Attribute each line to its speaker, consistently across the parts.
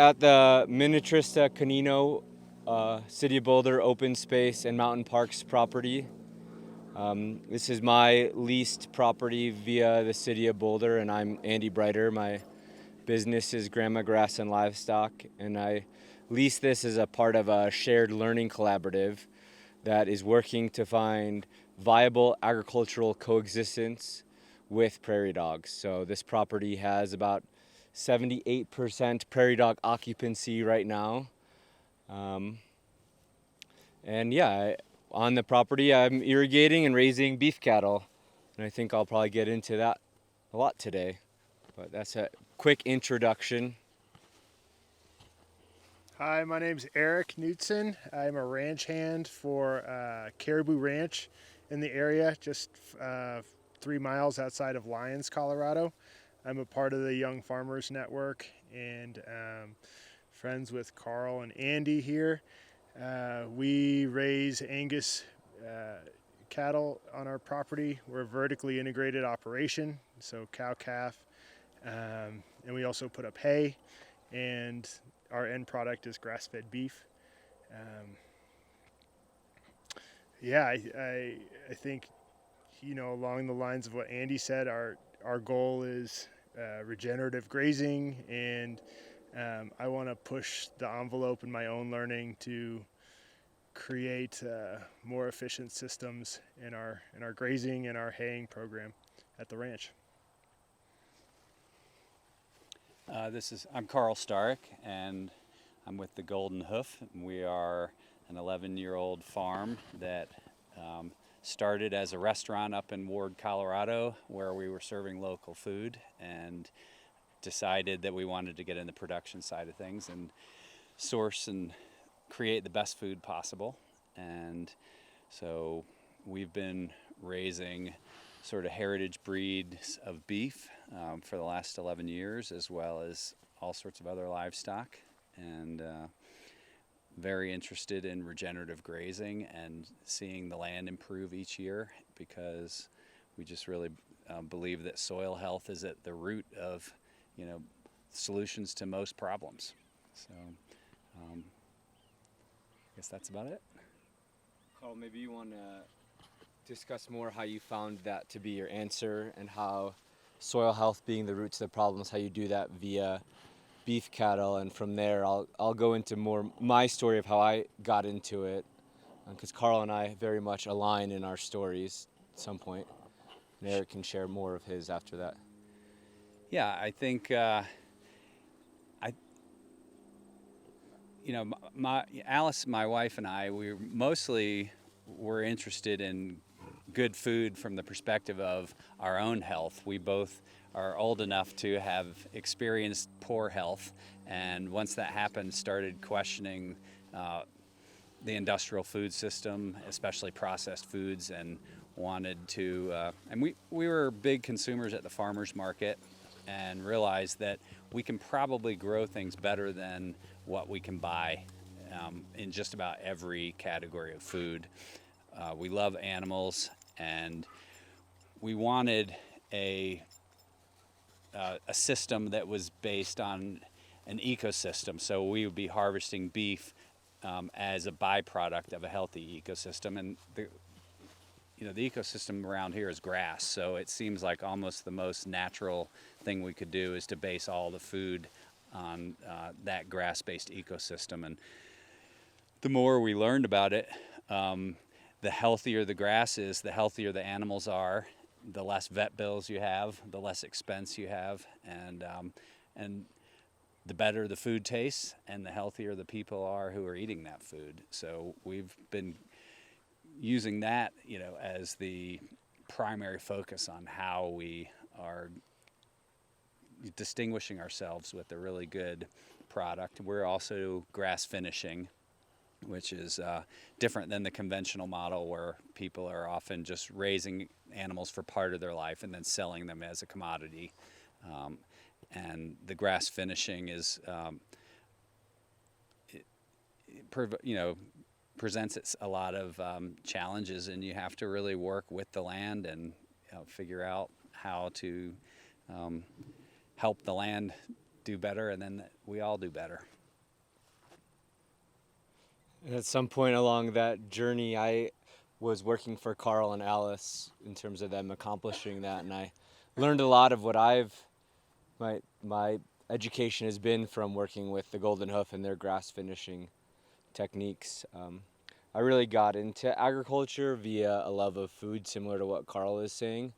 Speaker 1: at the Minnetrista Canino City of Boulder Open Space and Mountain Parks property. This is my leased property via the City of Boulder, and I'm Andy Breiter. My business is Grama, Grass, and Livestock, and I lease this as a part of a shared learning collaborative that is working to find viable agricultural coexistence with prairie dogs. So this property has about 78% prairie dog occupancy right now. And yeah, on the property I'm irrigating and raising beef cattle, and I think I'll probably get into that a lot today. But that's a quick introduction.
Speaker 2: Hi, my name's Eric Knutson. I'm a ranch hand for Caribou Ranch in the area, just 3 miles outside of Lyons, Colorado. I'm a part of the Young Farmers Network and friends with Karel and Andy here. We raise Angus cattle on our property. We're a vertically integrated operation, so cow, calf, and we also put up hay, and our end product is grass-fed beef. I think, along the lines of what Andy said, our goal is regenerative grazing, and I want to push the envelope in my own learning to create more efficient systems in our grazing and our haying program at the ranch.
Speaker 3: I'm Karel Starek, and I'm with the Golden Hoof. We are an 11-year-old farm that started as a restaurant up in Ward, Colorado, where we were serving local food, and decided that we wanted to get in the production side of things and source and create the best food possible. And so we've been raising sort of heritage breeds of beef for the last 11 years, as well as all sorts of other livestock, and very interested in regenerative grazing and seeing the land improve each year, because we just really believe that soil health is at the root of solutions to most problems. So I guess that's about it.
Speaker 1: Carl, maybe you want to discuss more how you found that to be your answer, and how soil health being the root to the problems, how you do that via beef cattle. And from there I'll go into more my story of how I got into it, because Carl and I very much align in our stories at some point, and Eric can share more of his after that.
Speaker 3: Yeah, I think Alice, my wife, and I, we mostly were interested in good food from the perspective of our own health. We both are old enough to have experienced poor health, and once that happened, started questioning the industrial food system, especially processed foods, and wanted to, and we were big consumers at the farmers market, and realized that we can probably grow things better than what we can buy in just about every category of food. We love animals, and we wanted a system that was based on an ecosystem. So we would be harvesting beef as a byproduct of a healthy ecosystem, and the ecosystem around here is grass, so it seems like almost the most natural thing we could do is to base all the food on that grass-based ecosystem. And the more we learned about it, the healthier the grass is, the healthier the animals are, the less vet bills you have, the less expense you have, and the better the food tastes, and the healthier the people are who are eating that food. So we've been using that, as the primary focus on how we are distinguishing ourselves with a really good product. We're also grass finishing, which is different than the conventional model, where people are often just raising animals for part of their life and then selling them as a commodity. And the grass finishing is, presents a lot of challenges, and you have to really work with the land and figure out how to help the land do better, and then we all do better.
Speaker 1: And at some point along that journey, I was working for Karel and Alice in terms of them accomplishing that, and I learned a lot of what my education has been from working with the Golden Hoof and their grass finishing techniques. I really got into agriculture via a love of food, similar to what Karel is saying,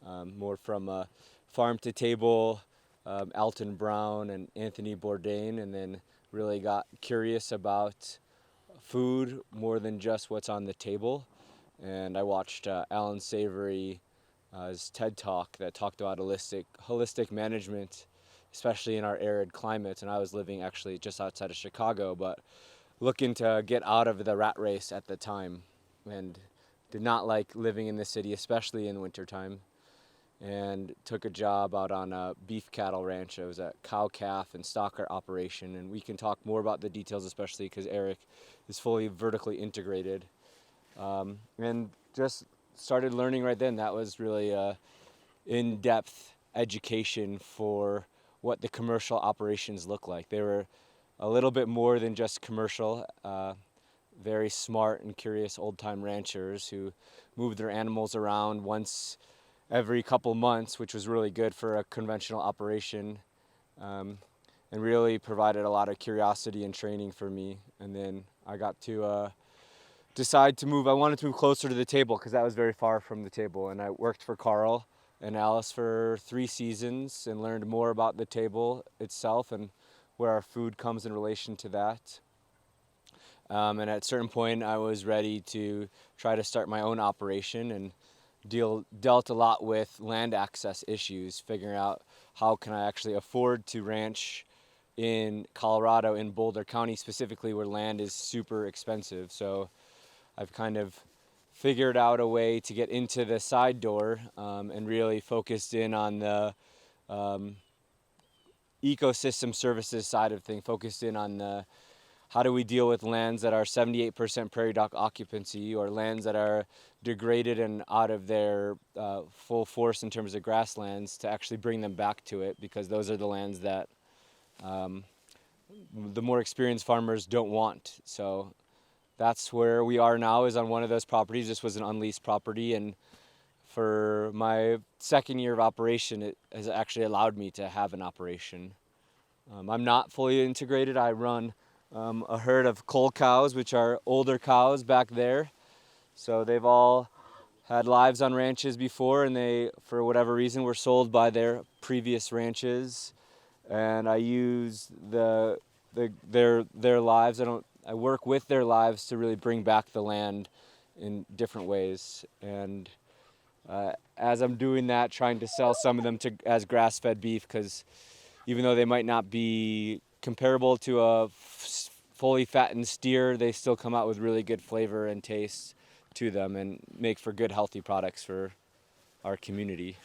Speaker 1: more from farm to table, Alton Brown and Anthony Bourdain, and then really got curious about food more than just what's on the table. And I watched Alan Savory's TED Talk that talked about holistic management, especially in our arid climate. And I was living actually just outside of Chicago, but looking to get out of the rat race at the time, and did not like living in the city, especially in wintertime. And took a job out on a beef cattle ranch. It was a cow calf and stocker operation, and we can talk more about the details, especially because Eric is fully vertically integrated. And just started learning right then. That was really in-depth education for what the commercial operations look like. They were a little bit more than just commercial. Very smart and curious old-time ranchers who moved their animals around once every couple months, which was really good for a conventional operation, and really provided a lot of curiosity and training for me. And then I got to decide to move. I wanted to move closer to the table because that was very far from the table. And I worked for Karel and Alice for 3 seasons and learned more about the table itself and where our food comes in relation to that. And at a certain point, I was ready to try to start my own operation and dealt a lot with land access issues, figuring out how can I actually afford to ranch in Colorado, in Boulder County specifically, where land is super expensive. So I've kind of figured out a way to get into the side door and really focused in on the ecosystem services side of things, focused in on the how do we deal with lands that are 78% prairie dock occupancy, or lands that are degraded and out of their full force in terms of grasslands, to actually bring them back to it, because those are the lands that the more experienced farmers don't want. So that's where we are now, is on one of those properties. This was an unleased property, and for my second year of operation, it has actually allowed me to have an operation. I'm not fully integrated. I run a herd of cull cows, which are older cows back there. So they've all had lives on ranches before, and they, for whatever reason, were sold by their previous ranches. And I use their lives. I work with their lives to really bring back the land in different ways. And as I'm doing that, trying to sell some of them as grass-fed beef, because even though they might not be comparable to a fully fattened steer, they still come out with really good flavor and taste to them and make for good, healthy products for our community.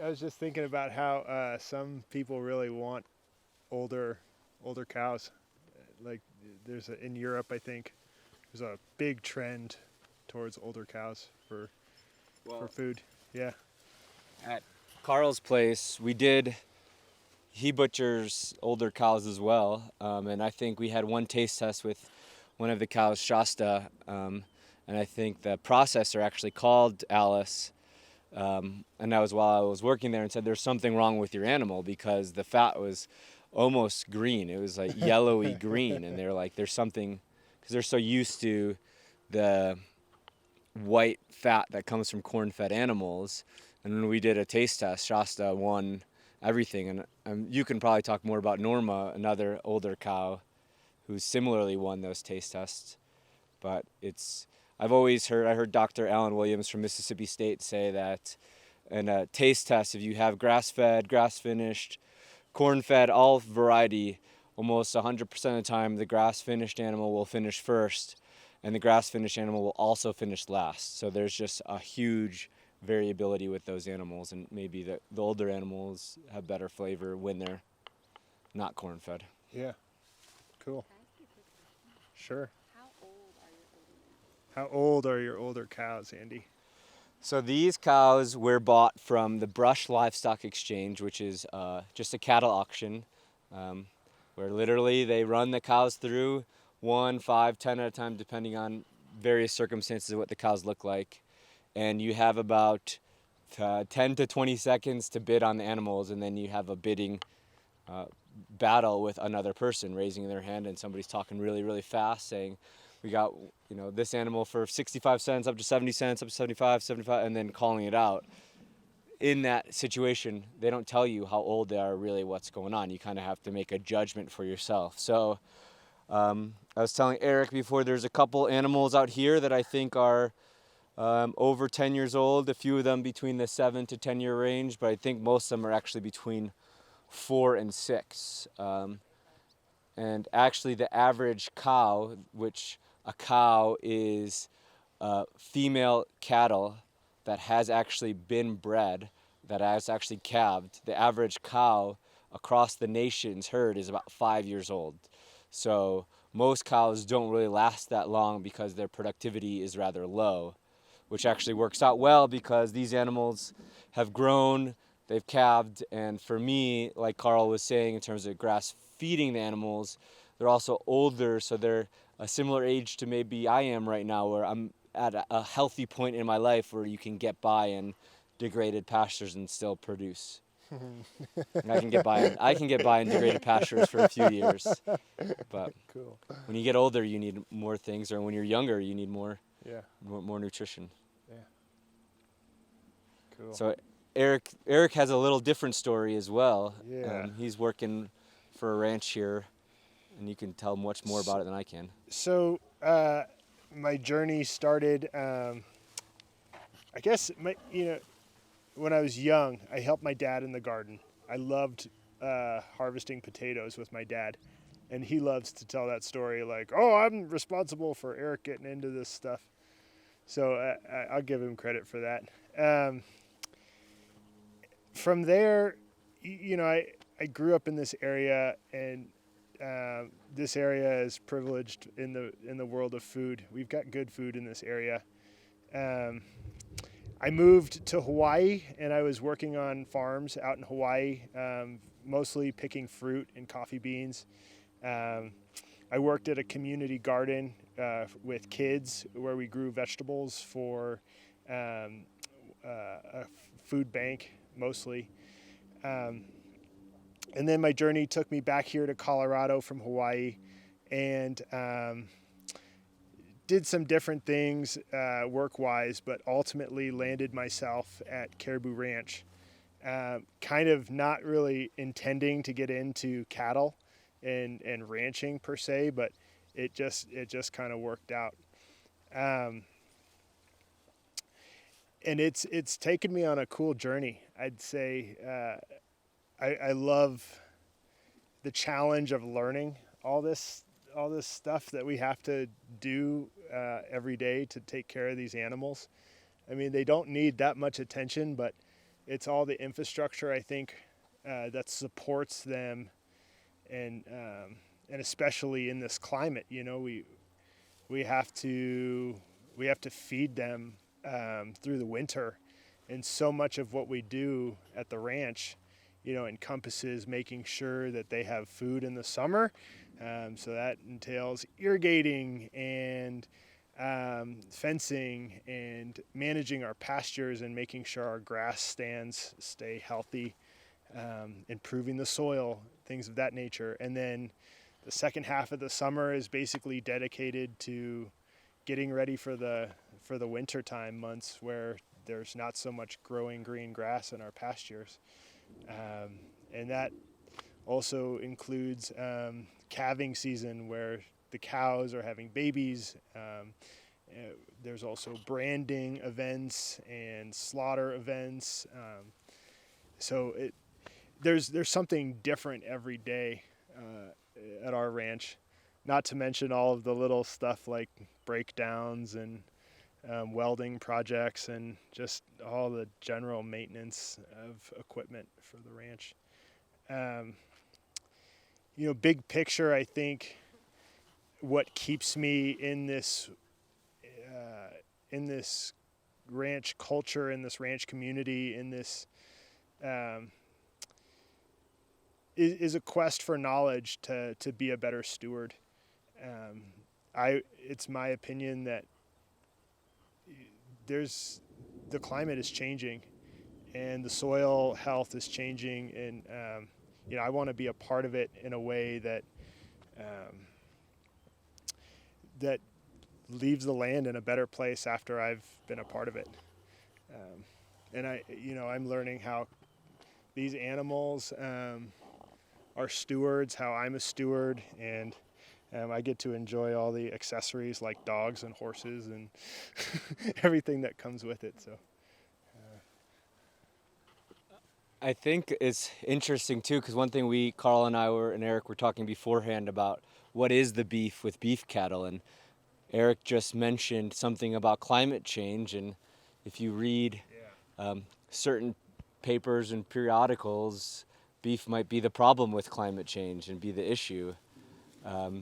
Speaker 2: I was just thinking about how some people really want older cows. Like in Europe, I think there's a big trend towards older cows for food. Yeah.
Speaker 1: At Karel's place, he butchers older cows as well. And I think we had one taste test with one of the cows, Shasta. And I think the processor actually called Alice. And that was while I was working there, and said, there's something wrong with your animal, because the fat was almost green. It was like yellowy green. And they're like, there's something, because they're so used to the white fat that comes from corn-fed animals. And when we did a taste test, Shasta won everything. And you can probably talk more about Norma, another older cow, who similarly won those taste tests. But I heard Dr. Alan Williams from Mississippi State say that in a taste test, if you have grass-fed, grass-finished, corn-fed, all variety, almost 100% of the time, the grass-finished animal will finish first, and the grass-finished animal will also finish last. So there's just a huge variability with those animals, and maybe the older animals have better flavor when they're not corn-fed.
Speaker 2: Yeah. Cool. Sure.
Speaker 4: How old are your older cows?
Speaker 2: How old are your older cows, Andy?
Speaker 1: So these cows were bought from the Brush Livestock Exchange, which is just a cattle auction, where literally they run the cows through 1, 5, 10 at a time, depending on various circumstances of what the cows look like. And you have about 10 to 20 seconds to bid on the animals, and then you have a bidding battle with another person raising their hand, and somebody's talking really, really fast saying, we got, this animal for 65 cents, up to 70 cents, up to 75, and then calling it out. In that situation, they don't tell you how old they are, really what's going on. You kind of have to make a judgment for yourself. So I was telling Eric before, there's a couple animals out here that I think are over 10 years old, a few of them between the 7 to 10 year range, but I think most of them are actually between 4 and 6. And actually the average cow, which a cow is female cattle that has actually been bred, that has actually calved, the average cow across the nation's herd is about 5 years old. So most cows don't really last that long because their productivity is rather low, which actually works out well because these animals have grown, they've calved, and for me, like Karel was saying in terms of grass feeding the animals, they're also older, so they're a similar age to maybe I am right now, where I'm at a healthy point in my life where you can get by in degraded pastures and still produce. I can get by in degraded pastures for a few years, but
Speaker 2: Cool.
Speaker 1: when you get older, you need more things, or when you're younger, you need more
Speaker 2: Yeah.
Speaker 1: more nutrition.
Speaker 2: Yeah. Cool.
Speaker 1: So Eric has a little different story as well.
Speaker 2: Yeah.
Speaker 1: He's working for a ranch here, and you can tell much more about it than I can.
Speaker 2: So my journey started. I guess when I was young, I helped my dad in the garden. I loved harvesting potatoes with my dad, and he loves to tell that story like, "Oh, I'm responsible for Eric getting into this stuff." So I'll give him credit for that. From there, I grew up in this area, and this area is privileged in the world of food. We've got good food in this area. I moved to Hawaii, and I was working on farms out in Hawaii, mostly picking fruit and coffee beans. I worked at a community garden with kids where we grew vegetables for a food bank mostly. And then my journey took me back here to Colorado from Hawaii, and did some different things work-wise, but ultimately landed myself at Caribou Ranch. Kind of not really intending to get into cattle and ranching per se, but it just kind of worked out. And it's taken me on a cool journey. I'd say I love the challenge of learning all this stuff that we have to do every day to take care of these animals. I mean, they don't need that much attention, but it's all the infrastructure, I think, that supports them, and especially in this climate, we have to feed them through the winter, and so much of what we do at the ranch, encompasses making sure that they have food in the summer. So that entails irrigating and fencing and managing our pastures and making sure our grass stands stay healthy, improving the soil, things of that nature. And then the second half of the summer is basically dedicated to getting ready for the wintertime months where there's not so much growing green grass in our pastures. And that also includes calving season where the cows are having babies. There's also branding events and slaughter events. So there's something different every day at our ranch, not to mention all of the little stuff like breakdowns and welding projects and just all the general maintenance of equipment for the ranch. Big picture, I think what keeps me in this ranch culture, in this ranch community, in this is a quest for knowledge to be a better steward. It's my opinion that the climate is changing, and the soil health is changing, and I want to be a part of it in a way that that leaves the land in a better place after I've been a part of it. And I'm learning how these animals are stewards, how I'm a steward, and I get to enjoy all the accessories like dogs and horses and everything that comes with it. So
Speaker 1: I think it's interesting too, because one thing Karel and I and Eric were talking beforehand about what is the beef with beef cattle, and Eric just mentioned something about climate change, and if you read certain papers and periodicals, beef might be the problem with climate change and be the issue.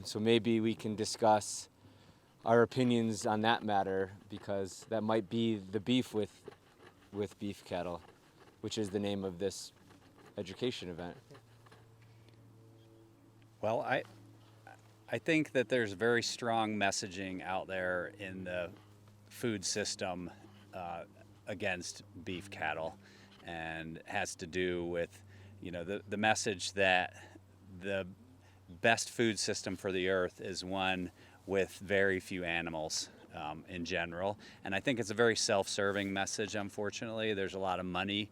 Speaker 1: So maybe we can discuss our opinions on that matter, because that might be the beef with beef cattle, which is the name of this education event.
Speaker 3: Well, I think that there's very strong messaging out there in the food system against beef cattle, and has to do with the message that the best food system for the earth is one with very few animals in general. And I think it's a very self-serving message. Unfortunately, there's a lot of money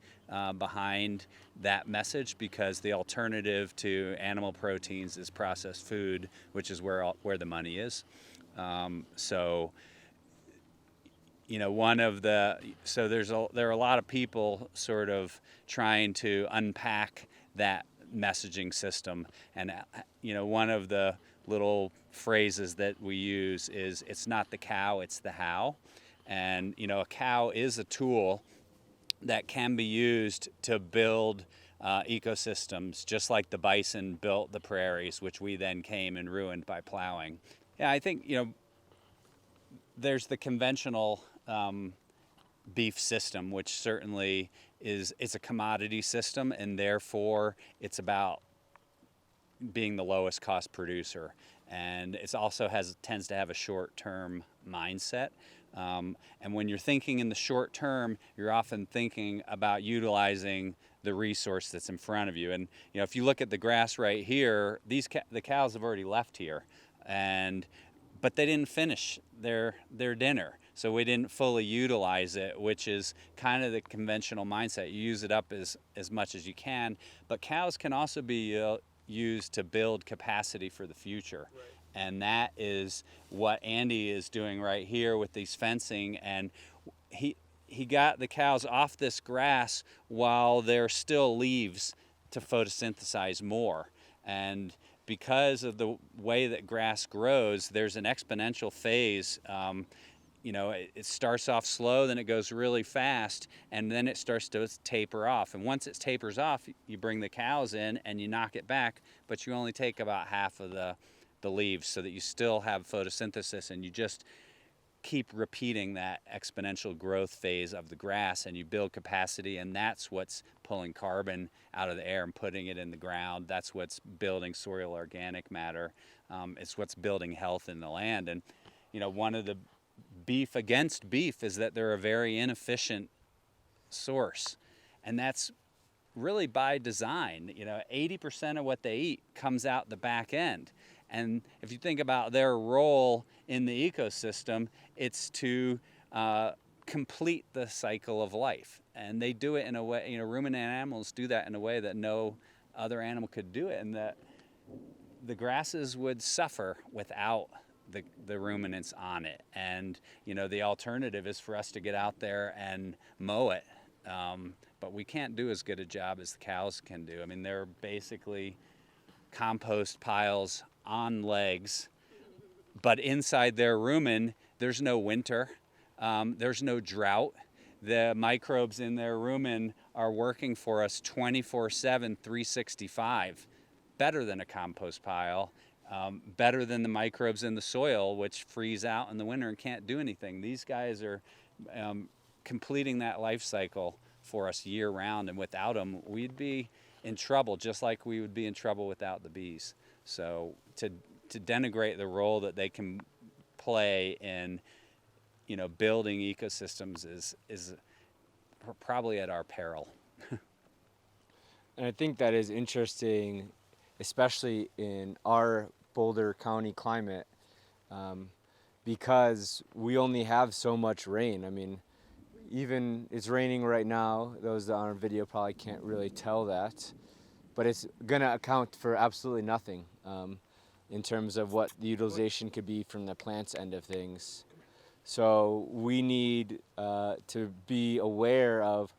Speaker 3: behind that message, because the alternative to animal proteins is processed food, which is where the money is. There are a lot of people sort of trying to unpack that messaging system, and one of the little phrases that we use is, it's not the cow, it's the how. And a cow is a tool that can be used to build ecosystems, just like the bison built the prairies, which we then came and ruined by plowing. Yeah, I think there's the conventional beef system, which certainly it's a commodity system, and therefore it's about being the lowest cost producer. And it also tends to have a short-term mindset. And when you're thinking in the short term, you're often thinking about utilizing the resource that's in front of you. And if you look at the grass right here, the cows have already left here, but they didn't finish their dinner, so we didn't fully utilize it, which is kind of the conventional mindset. You use it up as much as you can, but cows can also be used to build capacity for the future. Right. And that is what Andy is doing right here with these fencing. And he got the cows off this grass while there's still leaves to photosynthesize more. And because of the way that grass grows, there's an exponential phase. It starts off slow, then it goes really fast, and then it starts to taper off. And once it tapers off, you bring the cows in and you knock it back, but you only take about half of the leaves, so that you still have photosynthesis, and you just keep repeating that exponential growth phase of the grass, and you build capacity, and that's what's pulling carbon out of the air and putting it in the ground. That's what's building soil organic matter. It's what's building health in the land. And one of the beef against beef is that they're a very inefficient source, and that's really by design. 80% of what they eat comes out the back end. And if you think about their role in the ecosystem, it's to complete the cycle of life. And they do it in a way, ruminant animals do that in a way that no other animal could do it, and that the grasses would suffer without the ruminants on it. And the alternative is for us to get out there and mow it, but we can't do as good a job as the cows can do. I mean, they're basically compost piles on legs, but inside their rumen there's no winter, there's no drought. The microbes in their rumen are working for us 24/7, 365, better than a compost pile. Better than the microbes in the soil, which freeze out in the winter and can't do anything. These guys are completing that life cycle for us year round, and without them, we'd be in trouble, just like we would be in trouble without the bees. So to denigrate the role that they can play in, building ecosystems is probably at our peril.
Speaker 1: And I think that is interesting, especially in our Boulder County climate, because we only have so much rain. I mean, even it's raining right now. Those on our video probably can't really tell that, but it's going to account for absolutely nothing in terms of what the utilization could be from the plant's end of things. So we need to be aware of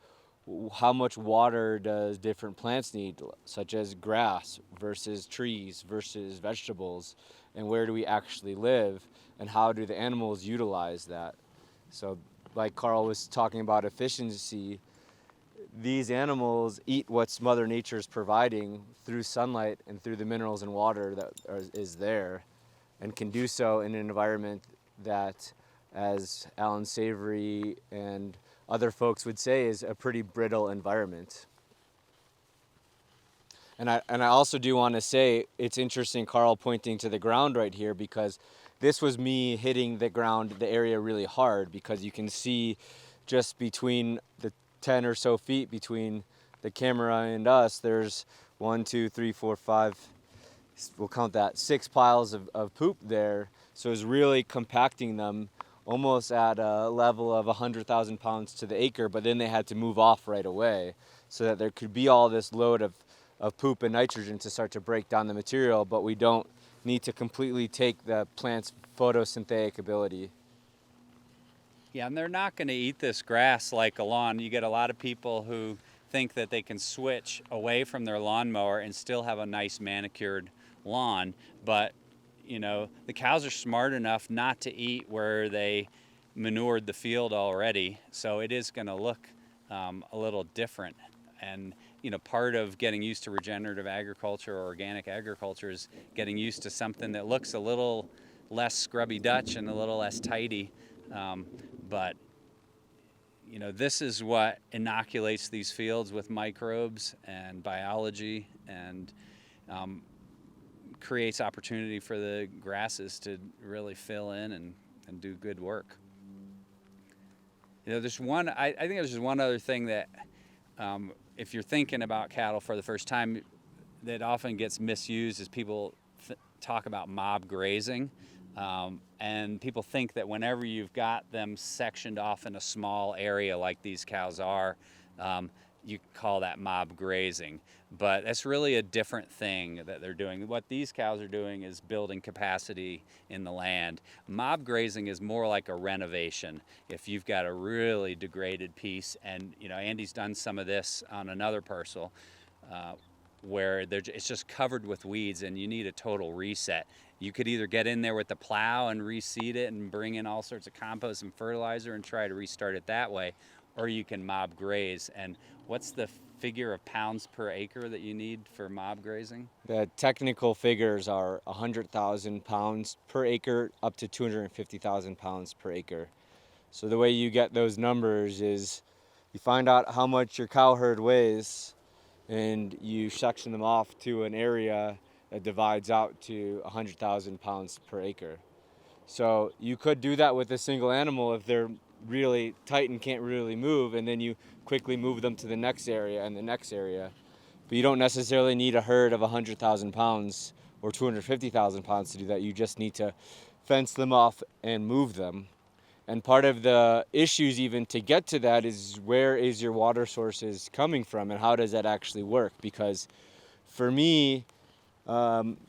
Speaker 1: how much water does different plants need, such as grass versus trees versus vegetables, and where do we actually live, and how do the animals utilize that. So like Karel was talking about efficiency, these animals eat what Mother Nature is providing through sunlight and through the minerals and water that is there, and can do so in an environment that, as Alan Savory and other folks would say, is a pretty brittle environment. And I also do want to say, it's interesting, Karel pointing to the ground right here, because this was me hitting the ground, the area really hard, because you can see just between the 10 or so feet between the camera and us, there's 1, 2, 3, 4, 5, we'll count that, 6 piles of poop there. So it's really compacting them almost at a level of 100,000 pounds to the acre, but then they had to move off right away so that there could be all this load of poop and nitrogen to start to break down the material, but we don't need to completely take the plant's photosynthetic ability.
Speaker 3: Yeah, and they're not going to eat this grass like a lawn. You get a lot of people who think that they can switch away from their lawnmower and still have a nice manicured lawn, but the cows are smart enough not to eat where they manured the field already, so it is going to look a little different. And part of getting used to regenerative agriculture or organic agriculture is getting used to something that looks a little less scrubby Dutch and a little less tidy. But this is what inoculates these fields with microbes and biology, and creates opportunity for the grasses to really fill in and do good work. There's one, I think there's just one other thing that if you're thinking about cattle for the first time, that often gets misused is people talk about mob grazing. And people think that whenever you've got them sectioned off in a small area like these cows are, you call that mob grazing. But that's really a different thing that they're doing. What these cows are doing is building capacity in the land. Mob grazing is more like a renovation. If you've got a really degraded piece, and Andy's done some of this on another parcel, where it's just covered with weeds and you need a total reset. You could either get in there with the plow and reseed it and bring in all sorts of compost and fertilizer and try to restart it that way, or you can mob graze. And what's the figure of pounds per acre that you need for mob grazing?
Speaker 1: The technical figures are 100,000 pounds per acre up to 250,000 pounds per acre. So the way you get those numbers is you find out how much your cow herd weighs, and you section them off to an area that divides out to 100,000 pounds per acre. So you could do that with a single animal if they're really tight and can't really move, and then you quickly move them to the next area and the next area. But you don't necessarily need a herd of 100,000 pounds or 250,000 pounds to do that. You just need to fence them off and move them. And part of the issues even to get to that is, where is your water sources coming from and how does that actually work? Because for me,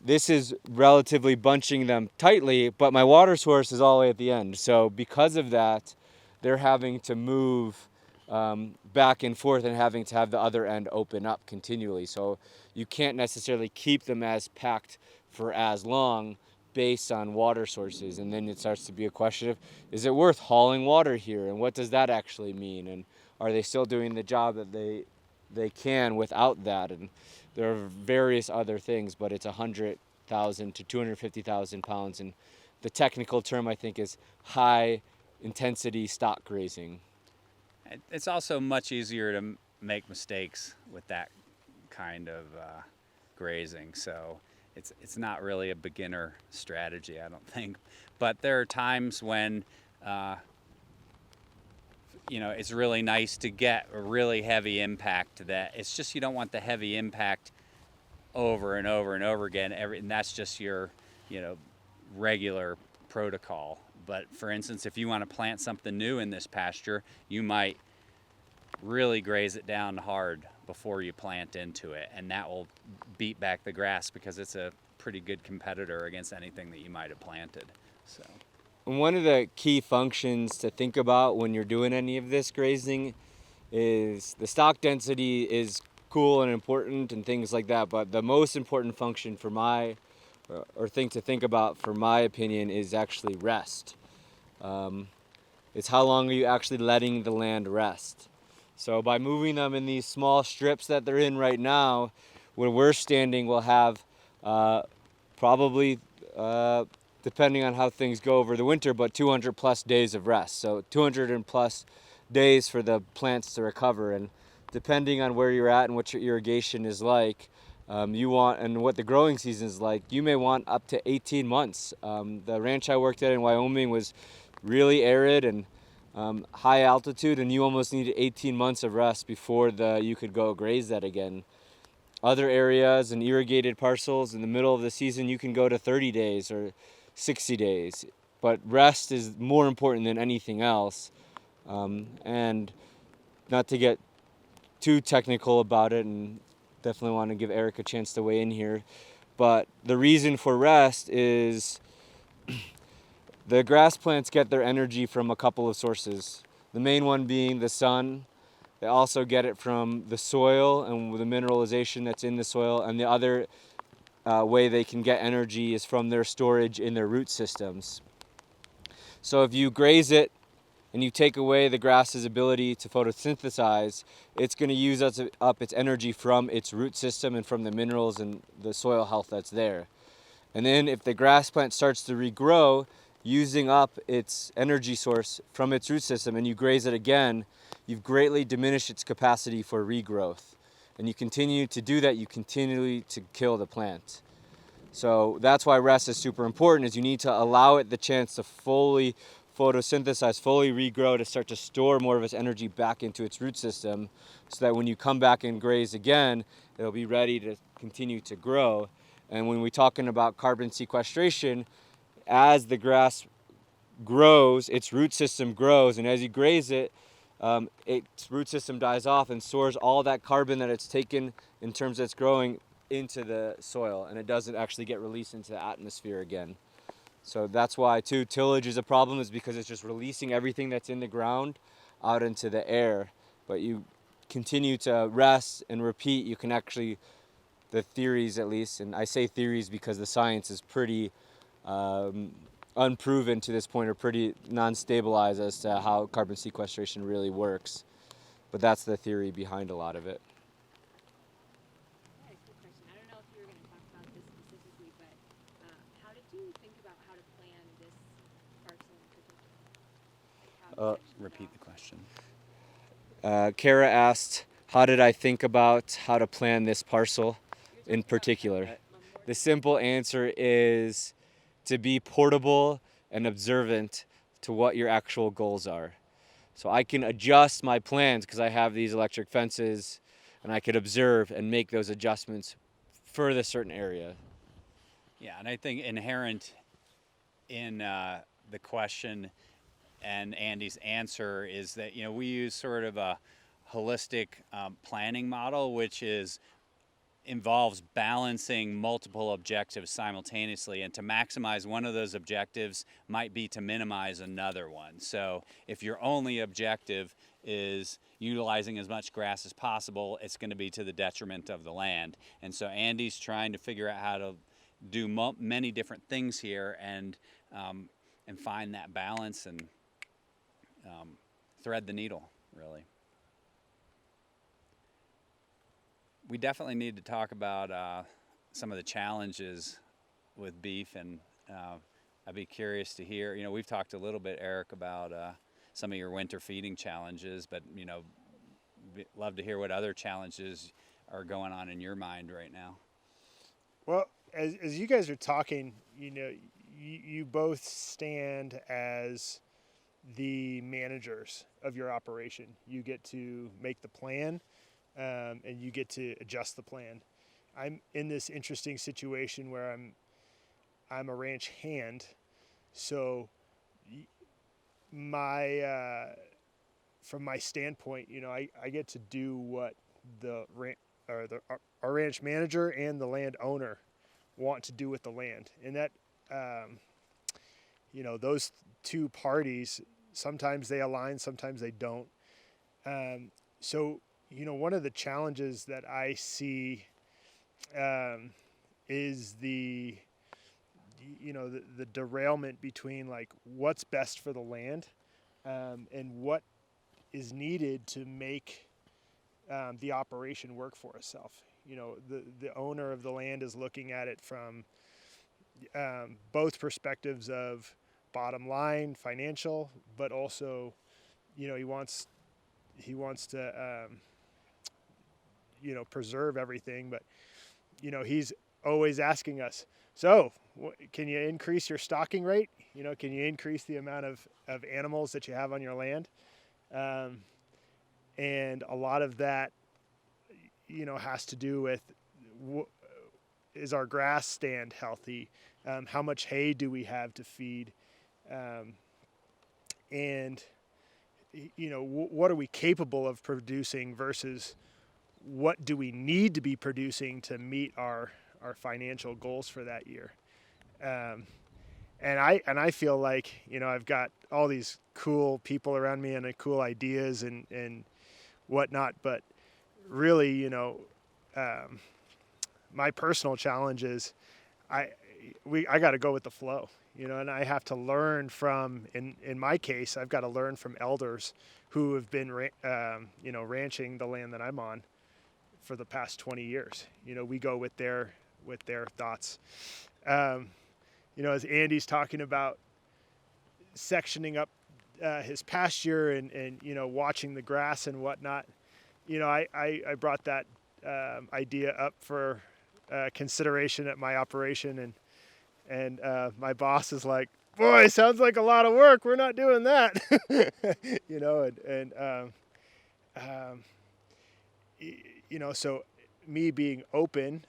Speaker 1: this is relatively bunching them tightly, but my water source is all the way at the end. So because of that, they're having to move back and forth and having to have the other end open up continually. So you can't necessarily keep them as packed for as long based on water sources. And then it starts to be a question of, is it worth hauling water here? And what does that actually mean? And are they still doing the job that they can without that? And there are various other things, but it's 100,000 to 250,000 pounds. And the technical term, I think, is high intensity stock grazing.
Speaker 3: It's also much easier to make mistakes with that kind of grazing. So it's not really a beginner strategy, I don't think. But there are times when it's really nice to get a really heavy impact. That it's just you don't want the heavy impact over and over and over again. And that's just your regular protocol. But for instance, if you want to plant something new in this pasture, you might really graze it down hard before you plant into it, and that will beat back the grass because it's a pretty good competitor against anything that you might have planted. So
Speaker 1: One of the key functions to think about when you're doing any of this grazing is the stock density is cool and important and things like that, but the most important function for or thing to think about, for my opinion, is actually rest. It's how long are you actually letting the land rest. So by moving them in these small strips that they're in right now, where we're standing, we'll have probably, depending on how things go over the winter, but 200 plus days of rest. So 200 and plus days for the plants to recover. And depending on where you're at and what your irrigation is like, you want, and what the growing season is like, you may want up to 18 months. The ranch I worked at in Wyoming was really arid and high altitude, and you almost needed 18 months of rest before you could go graze that again. Other areas and irrigated parcels in the middle of the season, you can go to 30 days or 60 days. But rest is more important than anything else. And not to get too technical about it, and definitely want to give Eric a chance to weigh in here, but the reason for rest is the grass plants get their energy from a couple of sources. The main one being the sun. They also get it from the soil and the mineralization that's in the soil. And the other way they can get energy is from their storage in their root systems. So if you graze it and you take away the grass's ability to photosynthesize, it's going to use up its energy from its root system and from the minerals and the soil health that's there. And then if the grass plant starts to regrow, using up its energy source from its root system, and you graze it again, you've greatly diminished its capacity for regrowth. And you continue to do that, you continually to kill the plant. So that's why rest is super important, is you need to allow it the chance to fully photosynthesize, fully regrow, to start to store more of its energy back into its root system, so that when you come back and graze again, it'll be ready to continue to grow. And when we're talking about carbon sequestration, as the grass grows, its root system grows, and as you graze it, its root system dies off and stores all that carbon that it's taken in terms of its growing into the soil, and it doesn't actually get released into the atmosphere again. So that's why too tillage is a problem, is because it's just releasing everything that's in the ground out into the air. But you continue to rest and repeat, you can actually, the theories at least, and I say theories because the science is pretty unproven to this point, or pretty non-stabilized as to how carbon sequestration really works. But that's the theory behind a lot of it.
Speaker 4: Yeah, good question. I don't know if you were going to talk about this specifically, but how did you think about how to plan this parcel in particular? Like
Speaker 3: repeat the question.
Speaker 1: Kara asked, how did I think about how to plan this parcel in particular? The simple answer is to be portable and observant to what your actual goals are. So I can adjust my plans because I have these electric fences, and I could observe and make those adjustments for the certain area.
Speaker 3: Yeah, and I think inherent in the question and Andy's answer is that we use sort of a holistic planning model, which involves balancing multiple objectives simultaneously, and to maximize one of those objectives might be to minimize another one. So if your only objective is utilizing as much grass as possible, it's going to be to the detriment of the land. And so Andy's trying to figure out how to do many different things here and find that balance and thread the needle, really. We definitely need to talk about some of the challenges with beef, and I'd be curious to hear. We've talked a little bit, Eric, about some of your winter feeding challenges, but love to hear what other challenges are going on in your mind right now.
Speaker 2: Well, as you guys are talking, you both stand as the managers of your operation. You get to make the plan, and you get to adjust the plan. I'm in this interesting situation where I'm a ranch hand, so from my standpoint, I get to do what our ranch manager and the landowner want to do with the land, and that those two parties, sometimes they align, sometimes they don't. So one of the challenges that I see is the derailment between like what's best for the land and what is needed to make the operation work for itself. The owner of the land is looking at it from both perspectives of bottom line, financial, but also, he wants to, preserve everything. But, he's always asking us, so can you increase your stocking rate? Can you increase the amount of animals that you have on your land? And a lot of that, has to do with is our grass stand healthy? How much hay do we have to feed? And what are we capable of producing versus what do we need to be producing to meet our financial goals for that year? And I feel like, I've got all these cool people around me and cool ideas and whatnot, but really, my personal challenge is I got to go with the flow, and I have to learn from, in my case, I've got to learn from elders who have been, ranching the land that I'm on for the past 20 years. We go with their thoughts. As Andy's talking about sectioning up his pasture and watching the grass and whatnot, I brought that idea up for consideration at my operation, and my boss is like, "Boy, sounds like a lot of work. We're not doing that." So me being open,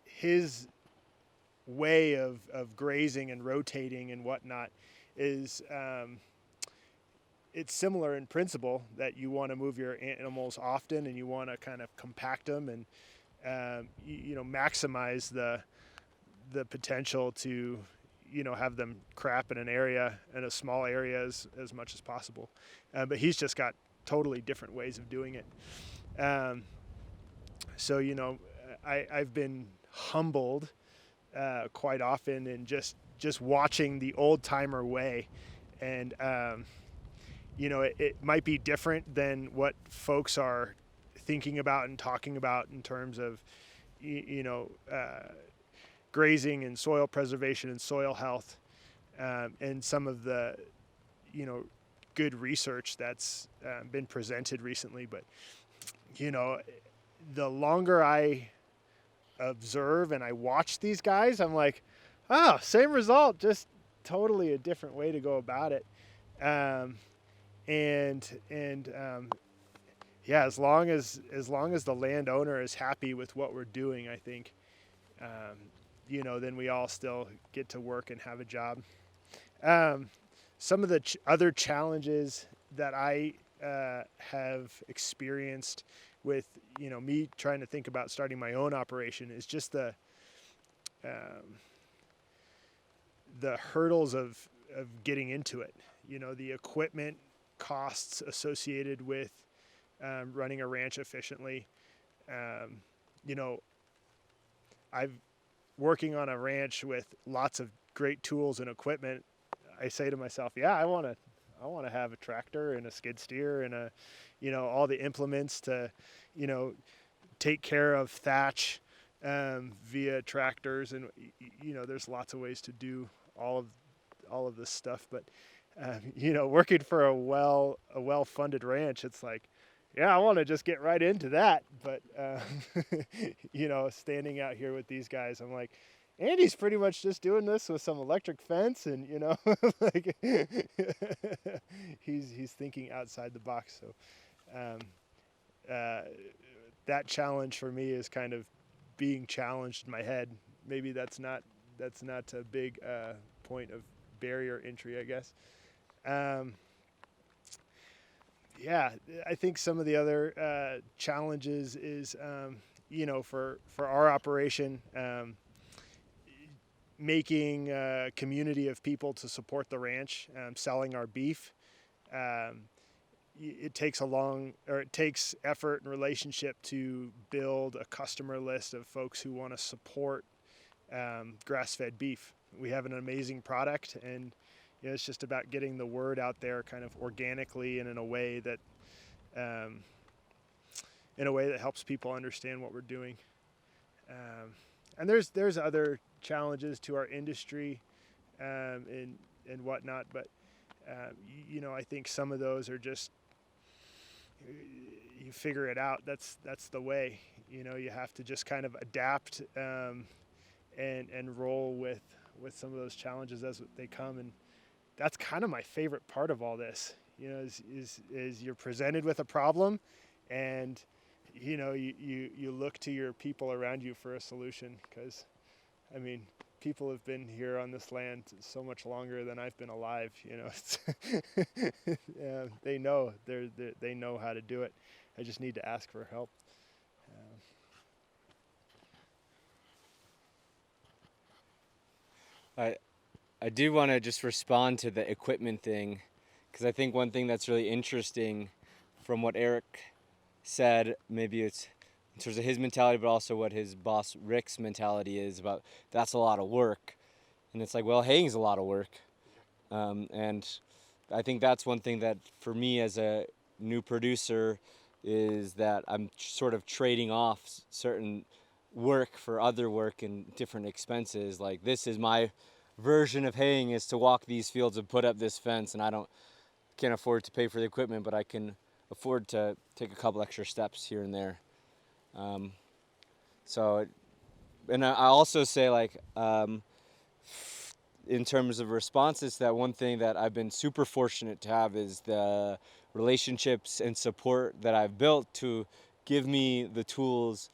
Speaker 2: his way of grazing and rotating and whatnot is it's similar in principle, that you want to move your animals often and you want to kind of compact them and maximize the potential to have them crap in a small area as much as possible. But he's just got totally different ways of doing it. So I've been humbled quite often in just watching the old timer way, and it might be different than what folks are thinking about and talking about in terms of grazing and soil preservation and soil health, and some of the good research that's been presented recently. But the longer I observe and I watch these guys, I'm like, oh, same result, just totally a different way to go about it. Yeah, as long as the landowner is happy with what we're doing, I think, then we all still get to work and have a job. Some of the other challenges that I have experienced with me trying to think about starting my own operation is just the hurdles of getting into it. The equipment costs associated with running a ranch efficiently. I've working on a ranch with lots of great tools and equipment. I say to myself, yeah, I want to have a tractor and a skid steer and all the implements to, take care of thatch via tractors. And, there's lots of ways to do all of this stuff. But working for a well-funded ranch, it's like, yeah, I want to just get right into that. But standing out here with these guys, I'm like, Andy's pretty much just doing this with some electric fence, and like he's thinking outside the box. So um, uh, that challenge for me is kind of being challenged in my head. Maybe that's not a big point of barrier entry, I guess. Um, yeah, I think some of the other challenges is, for our operation, making a community of people to support the ranch, selling our beef. Um, it takes it takes effort and relationship to build a customer list of folks who want to support grass-fed beef. We have an amazing product, and it's just about getting the word out there kind of organically and in a way that helps people understand what we're doing. And there's other challenges to our industry and whatnot, but I think some of those are just you figure it out. That's the way. You have to just kind of adapt and roll with some of those challenges as they come. And that's kind of my favorite part of all this. Is you're presented with a problem, and you look to your people around you for a solution, because people have been here on this land so much longer than I've been alive. They know they know how to do it. I just need to ask for help.
Speaker 1: I do want to just respond to the equipment thing, because I think one thing that's really interesting from what Eric said, maybe it's in terms of his mentality, but also what his boss Rick's mentality is about, that's a lot of work. And it's like, well, haying's a lot of work. And I think that's one thing that for me as a new producer is that I'm sort of trading off certain work for other work and different expenses. Like, this is my version of haying, is to walk these fields and put up this fence, and can't afford to pay for the equipment, but I can afford to take a couple extra steps here and there. And I also say, like, in terms of responses to that, one thing that I've been super fortunate to have is the relationships and support that I've built to give me the tools,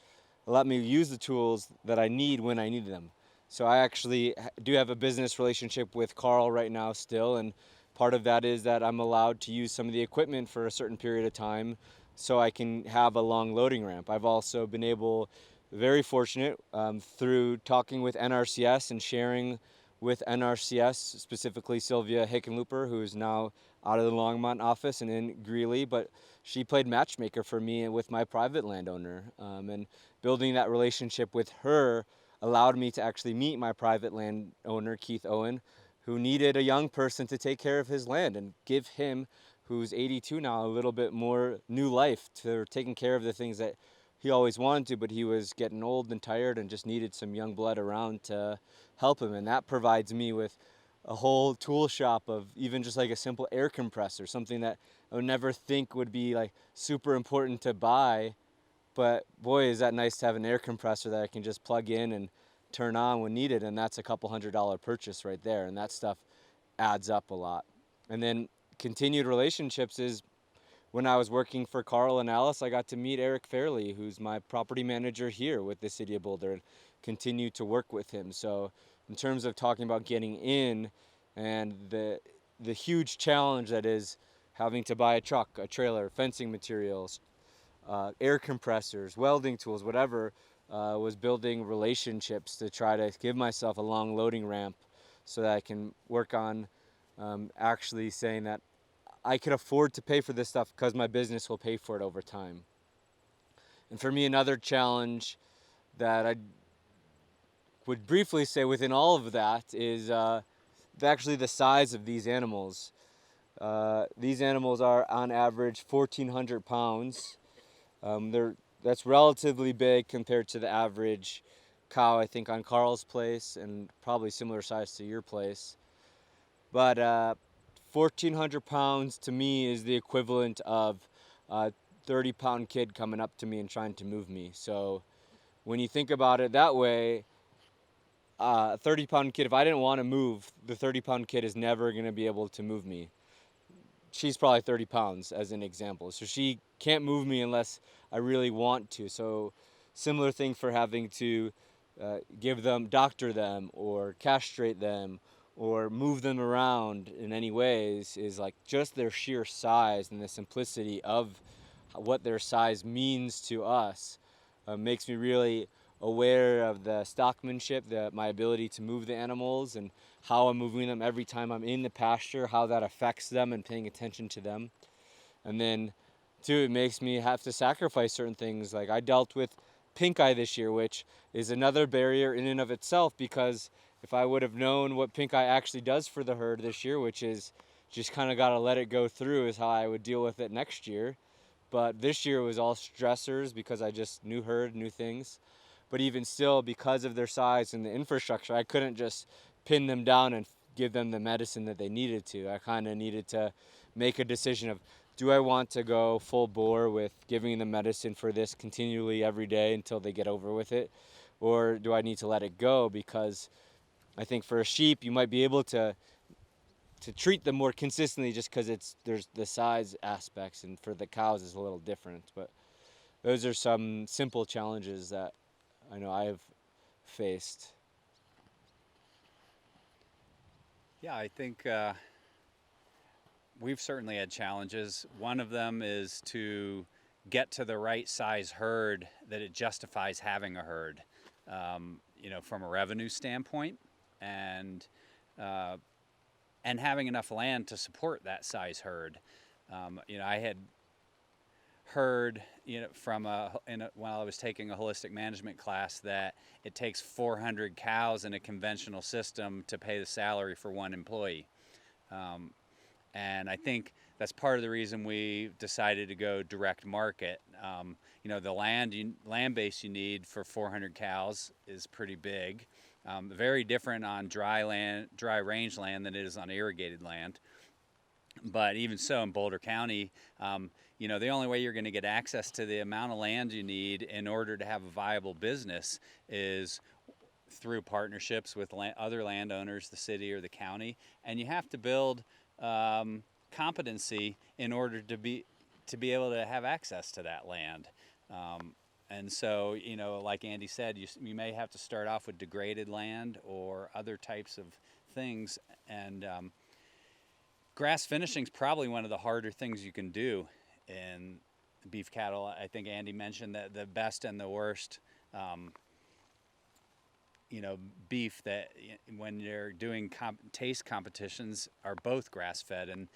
Speaker 1: let me use the tools that I need when I need them. So I actually do have a business relationship with Karel right now still, and part of that is that I'm allowed to use some of the equipment for a certain period of time so I can have a long loading ramp. I've also been very fortunate through talking with NRCS and sharing with NRCS, specifically Sylvia Hickenlooper, who is now out of the Longmont office and in Greeley, but she played matchmaker for me and with my private landowner. And building that relationship with her allowed me to actually meet my private landowner, Keith Owen, who needed a young person to take care of his land and give him, who's 82 now, a little bit more new life to taking care of the things that he always wanted to, but he was getting old and tired and just needed some young blood around to help him. And that provides me with a whole tool shop of even just like a simple air compressor, something that I would never think would be like super important to buy. But boy, is that nice to have an air compressor that I can just plug in and turn on when needed. And that's a couple $100 purchase right there. And that stuff adds up a lot. And then continued relationships is when I was working for Karel and Alice, I got to meet Eric Fairley, who's my property manager here with the City of Boulder, and continue to work with him. So in terms of talking about getting in and the huge challenge that is having to buy a truck, a trailer, fencing materials, air compressors, welding tools, whatever, was building relationships to try to give myself a long loading ramp so that I can work on actually saying that I can afford to pay for this stuff because my business will pay for it over time. And for me, another challenge that I would briefly say within all of that is actually the size of these animals. These animals are on average 1,400 pounds. That's relatively big compared to the average cow, I think, on Karel's place, and probably similar size to your place. But 1,400 pounds to me is the equivalent of a 30-pound kid coming up to me and trying to move me. So when you think about it that way, a 30-pound kid, if I didn't want to move, the 30-pound kid is never going to be able to move me. She's probably 30 pounds as an example. So she can't move me unless I really want to. So similar thing for having to doctor them or castrate them or move them around in any ways is like just their sheer size and the simplicity of what their size means to us makes me really aware of the stockmanship, my ability to move the animals and how I'm moving them every time I'm in the pasture, how that affects them and paying attention to them. And then too, it makes me have to sacrifice certain things. Like I dealt with pink eye this year, which is another barrier in and of itself, because if I would have known what pink eye actually does for the herd this year, which is just kind of got to let it go through, is how I would deal with it next year. But this year was all stressors because I just new herd, new things. But even still, because of their size and the infrastructure, I couldn't just pin them down and give them the medicine that they needed to. I kind of needed to make a decision of, do I want to go full bore with giving them medicine for this continually every day until they get over with it? Or do I need to let it go? Because I think for a sheep, you might be able to treat them more consistently just because there's the size aspects, and for the cows it's a little different. But those are some simple challenges that I know I have faced.
Speaker 3: Yeah, I think we've certainly had challenges. One of them is to get to the right size herd that it justifies having a herd, from a revenue standpoint, and having enough land to support that size herd. I had heard, while I was taking a holistic management class, that it takes 400 cows in a conventional system to pay the salary for one employee. And I think that's part of the reason we decided to go direct market. The land base you need for 400 cows is pretty big. Very different on dry range land than it is on irrigated land. But even so, in Boulder County, the only way you're going to get access to the amount of land you need in order to have a viable business is through partnerships with other landowners, the city or the county, and you have to build competency in order to be able to have access to that land. And so, like Andy said, you may have to start off with degraded land or other types of things. And grass finishing is probably one of the harder things you can do in beef cattle. I think Andy mentioned that the best and the worst beef that when you're doing taste competitions are both grass-fed, and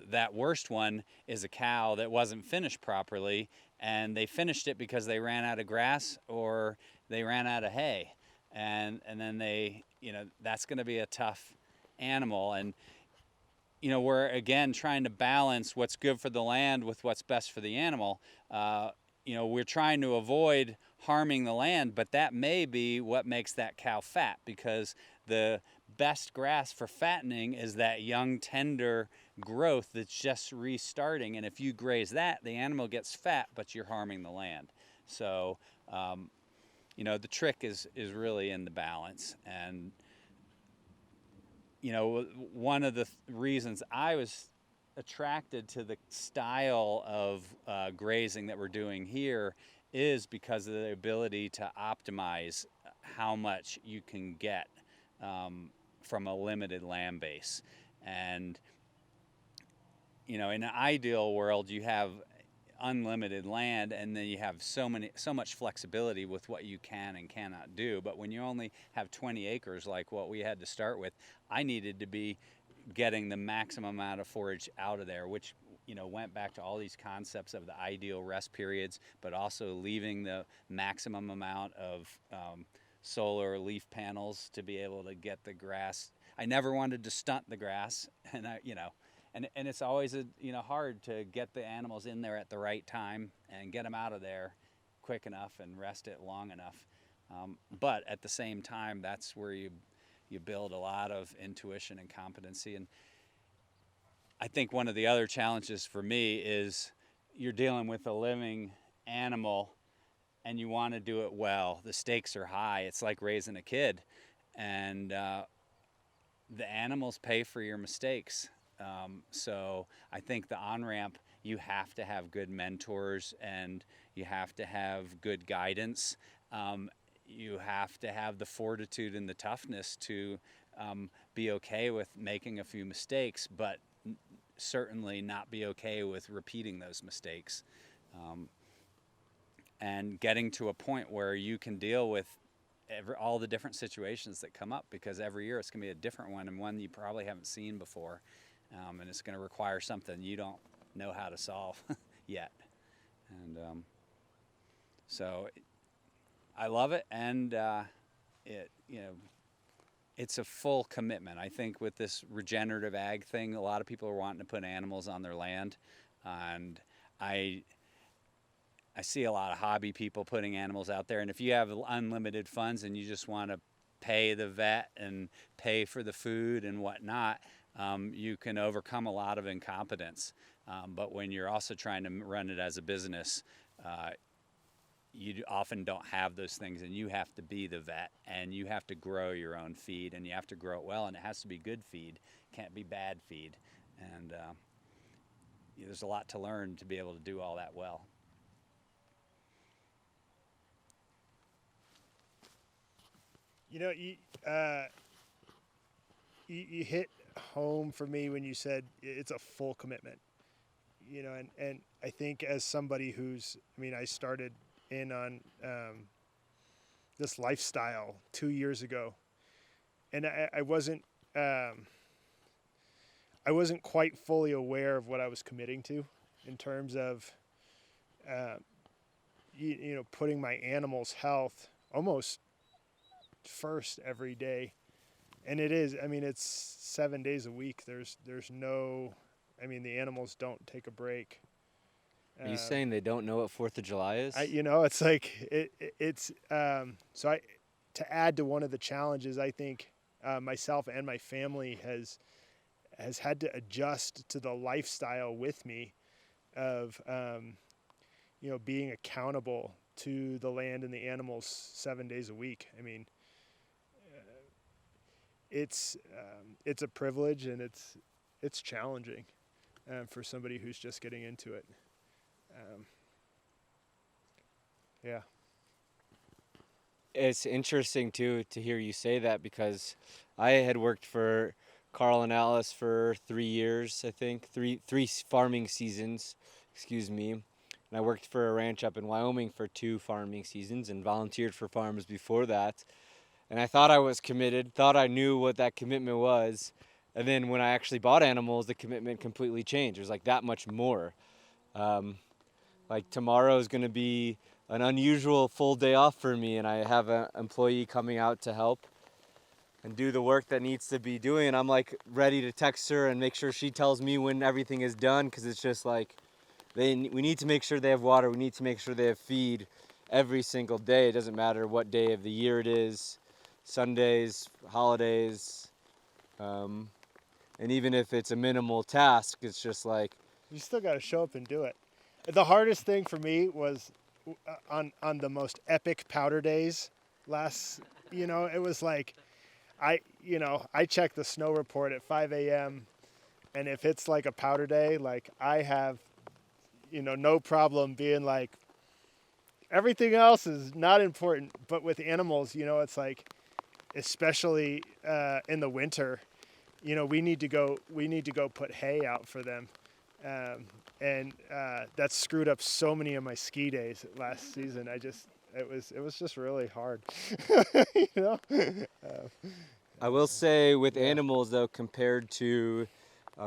Speaker 3: that worst one is a cow that wasn't finished properly, and they finished it because they ran out of grass or they ran out of hay, and then that's going to be a tough animal. And we're again trying to balance what's good for the land with what's best for the animal. We're trying to avoid harming the land, but that may be what makes that cow fat, because the best grass for fattening is that young, tender growth that's just restarting. And if you graze that, the animal gets fat, but you're harming the land. So, the trick is really in the balance. And, one of the reasons I was attracted to the style of grazing that we're doing here is because of the ability to optimize how much you can get from a limited land base. And in an ideal world, you have unlimited land, and then you have so much flexibility with what you can and cannot do. But when you only have 20 acres like what we had to start with, I needed to be getting the maximum amount of forage out of there, which went back to all these concepts of the ideal rest periods, but also leaving the maximum amount of solar leaf panels to be able to get the grass. I never wanted to stunt the grass, and and it's always hard to get the animals in there at the right time and get them out of there quick enough and rest it long enough. But at the same time, that's where you build a lot of intuition and competency. And I think one of the other challenges for me is you're dealing with a living animal and you want to do it well. The stakes are high. It's like raising a kid, and the animals pay for your mistakes. So I think the on-ramp, you have to have good mentors and you have to have good guidance. You have to have the fortitude and the toughness to be okay with making a few mistakes, but certainly not be okay with repeating those mistakes. And getting to a point where you can deal with all the different situations that come up, because every year it's going to be a different one, and one you probably haven't seen before, and it's going to require something you don't know how to solve yet. And so I love it, and it's a full commitment. I think with this regenerative ag thing, a lot of people are wanting to put animals on their land, and I see a lot of hobby people putting animals out there, and if you have unlimited funds and you just want to pay the vet and pay for the food and whatnot, you can overcome a lot of incompetence. But when you're also trying to run it as a business, you often don't have those things, and you have to be the vet, and you have to grow your own feed, and you have to grow it well, and it has to be good feed. It can't be bad feed. And there's a lot to learn to be able to do all that well.
Speaker 2: You know, you hit home for me when you said it's a full commitment. You know, and I think as somebody I started in on this lifestyle 2 years ago, and I wasn't quite fully aware of what I was committing to in terms of putting my animals' health almost first every day. And it is, it's 7 days a week. There's no, the animals don't take a break.
Speaker 1: Are you saying they don't know what 4th of July is?
Speaker 2: It's like it's so to add to one of the challenges, I think myself and my family has had to adjust to the lifestyle with me of being accountable to the land and the animals 7 days a week. It's a privilege, and it's challenging for somebody who's just getting into it. Yeah.
Speaker 1: It's interesting too to hear you say that, because I had worked for Karel and Alice for 3 years, I think, three farming seasons, excuse me. And I worked for a ranch up in Wyoming for 2 farming seasons and volunteered for farms before that. And I thought I was committed, thought I knew what that commitment was. And then when I actually bought animals, the commitment completely changed. There's like that much more. Like tomorrow is going to be an unusual full day off for me, and I have an employee coming out to help and do the work that needs to be doing. And I'm like ready to text her and make sure she tells me when everything is done, because it's just like we need to make sure they have water. We need to make sure they have feed every single day. It doesn't matter what day of the year it is, Sundays, holidays, and even if it's a minimal task, it's just like
Speaker 2: You still got to show up and do it. The hardest thing for me was on the most epic powder days last, it was like, I check the snow report at 5 a.m. and if it's like a powder day, like I have, no problem being like, everything else is not important. But with animals, it's like, especially in the winter, we need to go put hay out for them. And that screwed up so many of my ski days last season. It was just really hard.
Speaker 1: I will say with animals though, compared to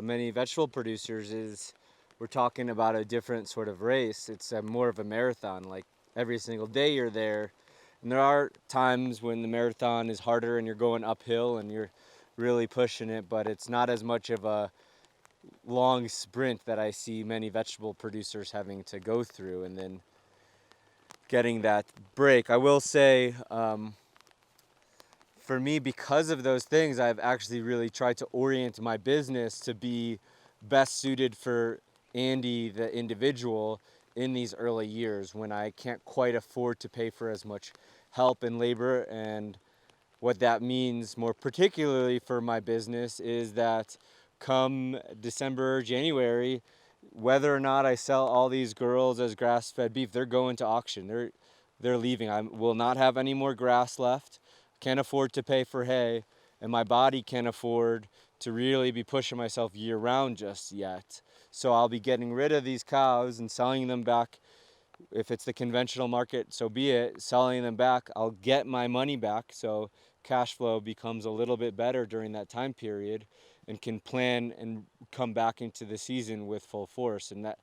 Speaker 1: many vegetable producers, is we're talking about a different sort of race. It's more of a marathon. Like every single day you're there, and there are times when the marathon is harder and you're going uphill and you're really pushing it, but it's not as much of a long sprint that I see many vegetable producers having to go through and then getting that break. I will say, for me, because of those things, I've actually really tried to orient my business to be best suited for Andy, the individual, in these early years when I can't quite afford to pay for as much help and labor. And what that means more particularly for my business is that come December, January, whether or not I sell all these girls as grass-fed beef, they're going to auction. They're leaving. I will not have any more grass left. Can't afford to pay for hay, and my body can't afford to really be pushing myself year-round just yet. So I'll be getting rid of these cows and selling them back. If it's the conventional market, so be it. Selling them back, I'll get my money back. So cash flow becomes a little bit better during that time period, and can plan and come back into the season with full force. And that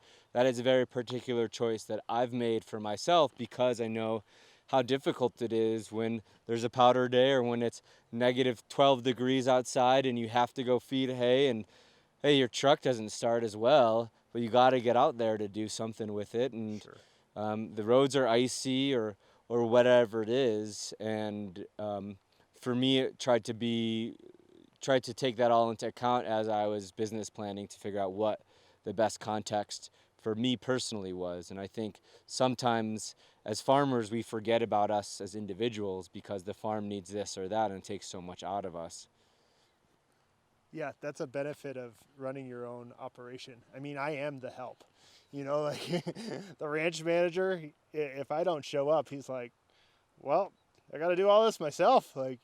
Speaker 1: is a very particular choice that I've made for myself, because I know how difficult it is when there's a powder day or when it's negative 12 degrees outside and you have to go feed hay, and hey, your truck doesn't start as well, but you got to get out there to do something with it. And
Speaker 2: Sure.
Speaker 1: the roads are icy or whatever it is. And for me, it tried to take that all into account as I was business planning to figure out what the best context for me personally was. And I think sometimes as farmers, we forget about us as individuals because the farm needs this or that and it takes so much out of us.
Speaker 2: Yeah, that's a benefit of running your own operation. I mean, I am the help. Like the ranch manager, if I don't show up, he's like, well, I got to do all this myself. Like,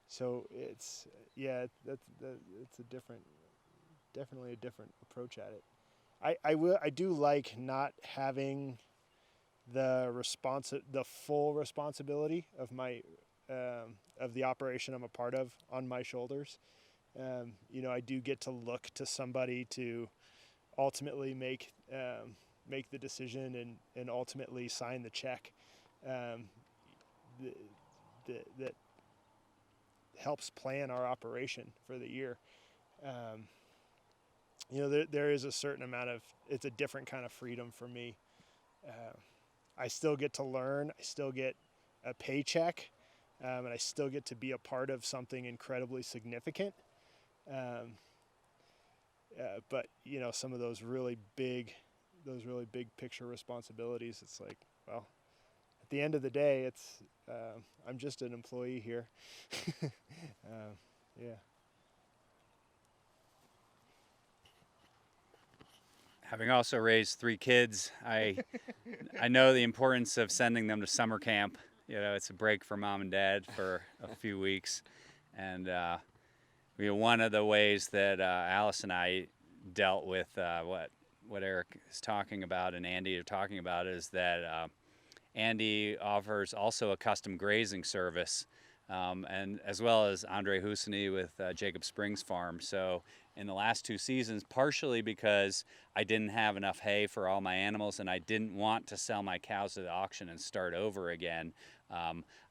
Speaker 2: so it's, yeah, it's definitely a different approach at it. I do like not having the full responsibility of my of the operation I'm a part of on my shoulders. I do get to look to somebody to ultimately make the decision and ultimately sign the check that helps plan our operation for the year. There is a certain amount of, it's a different kind of freedom for me. I still get to learn, I still get a paycheck, and I still get to be a part of something incredibly significant. But some of those really big picture responsibilities, it's like, well, at the end of the day, it's I'm just an employee here. Yeah.
Speaker 3: Having also raised 3 kids, I know the importance of sending them to summer camp. It's a break for mom and dad for a few weeks, and one of the ways that Alice and I dealt with what Eric is talking about and Andy are talking about is that Andy offers also a custom grazing service, and as well as Andre Husseini with Jacob Springs Farm. So in the last 2 seasons, partially because I didn't have enough hay for all my animals and I didn't want to sell my cows at the auction and start over again,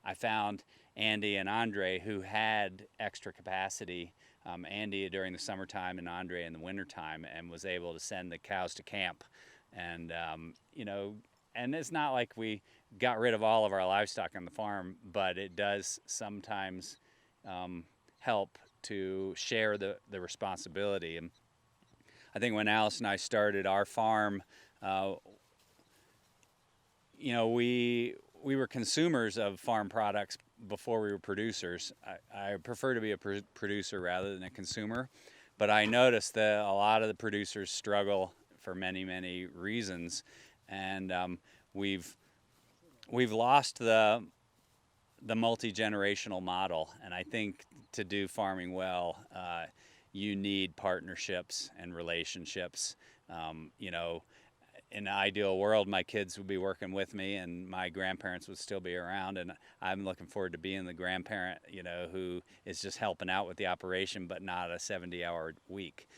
Speaker 3: I found Andy and Andre who had extra capacity, Andy during the summertime and Andre in the wintertime, and was able to send the cows to camp. And and it's not like we got rid of all of our livestock on the farm, but it does sometimes help to share the responsibility. And I think when Alice and I started our farm, we were consumers of farm products before we were producers. I prefer to be a producer rather than a consumer, but I noticed that a lot of the producers struggle for many, many reasons, and we've lost the multi-generational model. And I think to do farming well, you need partnerships and relationships. In an ideal world, my kids would be working with me and my grandparents would still be around, and I'm looking forward to being the grandparent, who is just helping out with the operation, but not a 70-hour week.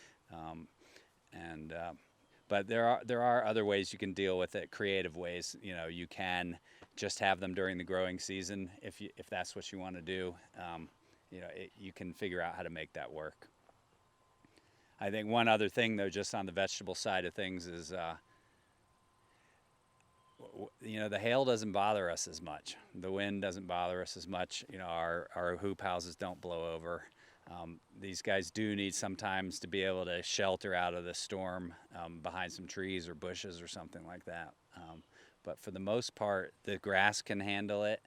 Speaker 3: But there are other ways you can deal with it, creative ways. You can just have them during the growing season if that's what you want to do. You can figure out how to make that work. I think one other thing, though, just on the vegetable side of things is, the hail doesn't bother us as much. The wind doesn't bother us as much. Our hoop houses don't blow over. These guys do need sometimes to be able to shelter out of the storm behind some trees or bushes or something like that. But for the most part, the grass can handle it,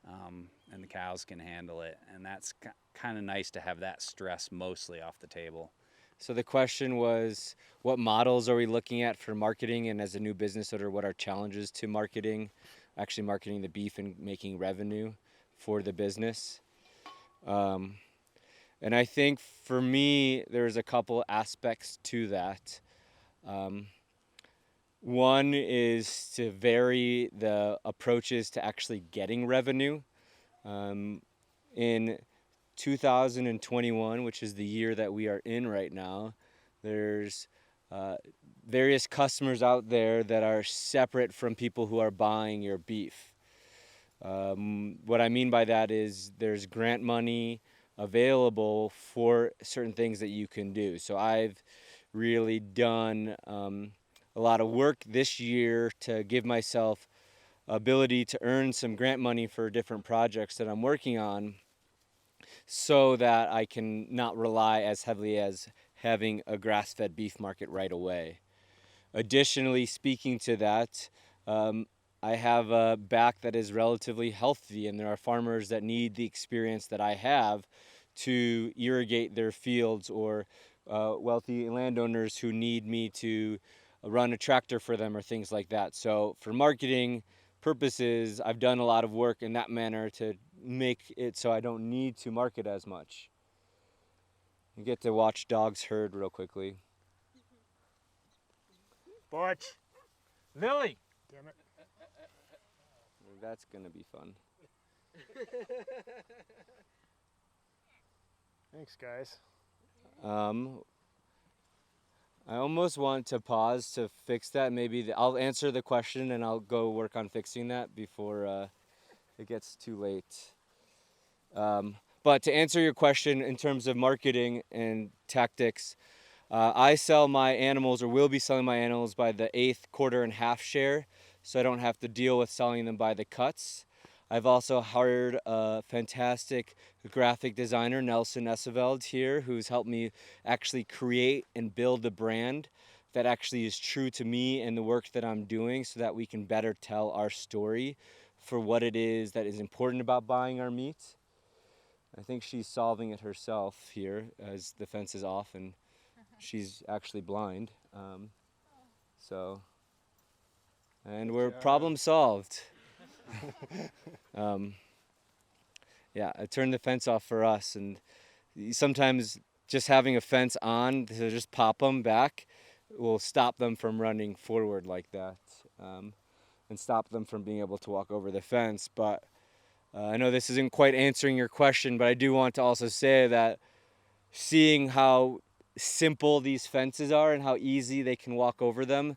Speaker 3: and the cows can handle it, and that's kind of nice to have that stress mostly off the table.
Speaker 1: So the question was, what models are we looking at for marketing, and as a new business owner, what are challenges to marketing, actually marketing the beef and making revenue for the business? And I think for me, there's a couple aspects to that. One is to vary the approaches to actually getting revenue. In 2021, which is the year that we are in right now, there's various customers out there that are separate from people who are buying your beef. What I mean by that is there's grant money available for certain things that you can do. So I've really done a lot of work this year to give myself ability to earn some grant money for different projects that I'm working on, so that I can not rely as heavily as having a grass-fed beef market right away. Additionally, speaking to that, I have a back that is relatively healthy, and there are farmers that need the experience that I have to irrigate their fields, or wealthy landowners who need me to run a tractor for them or things like that. So for marketing purposes, I've done a lot of work in that manner to make it so I don't need to market as much. You get to watch dogs herd real quickly.
Speaker 2: Butch.
Speaker 1: Lily!
Speaker 2: Damn it.
Speaker 1: That's gonna be fun.
Speaker 2: Thanks, guys.
Speaker 1: I almost want to pause to fix that. Maybe I'll answer the question and I'll go work on fixing that before it gets too late. But to answer your question in terms of marketing and tactics, I sell my animals, or will be selling my animals, by the eighth, quarter, and half share, so I don't have to deal with selling them by the cuts. I've also hired a fantastic graphic designer, Nelson Esseveld, here, who's helped me actually create and build the brand that actually is true to me and the work that I'm doing, so that we can better tell our story for what it is that is important about buying our meat. I think she's solving it herself here as the fence is off and she's actually blind. And we're problem solved. Yeah, I turned the fence off for us, and sometimes just having a fence on to just pop them back will stop them from running forward like that, and stop them from being able to walk over the fence. But I know this isn't quite answering your question, but I do want to also say that seeing how simple these fences are and how easy they can walk over them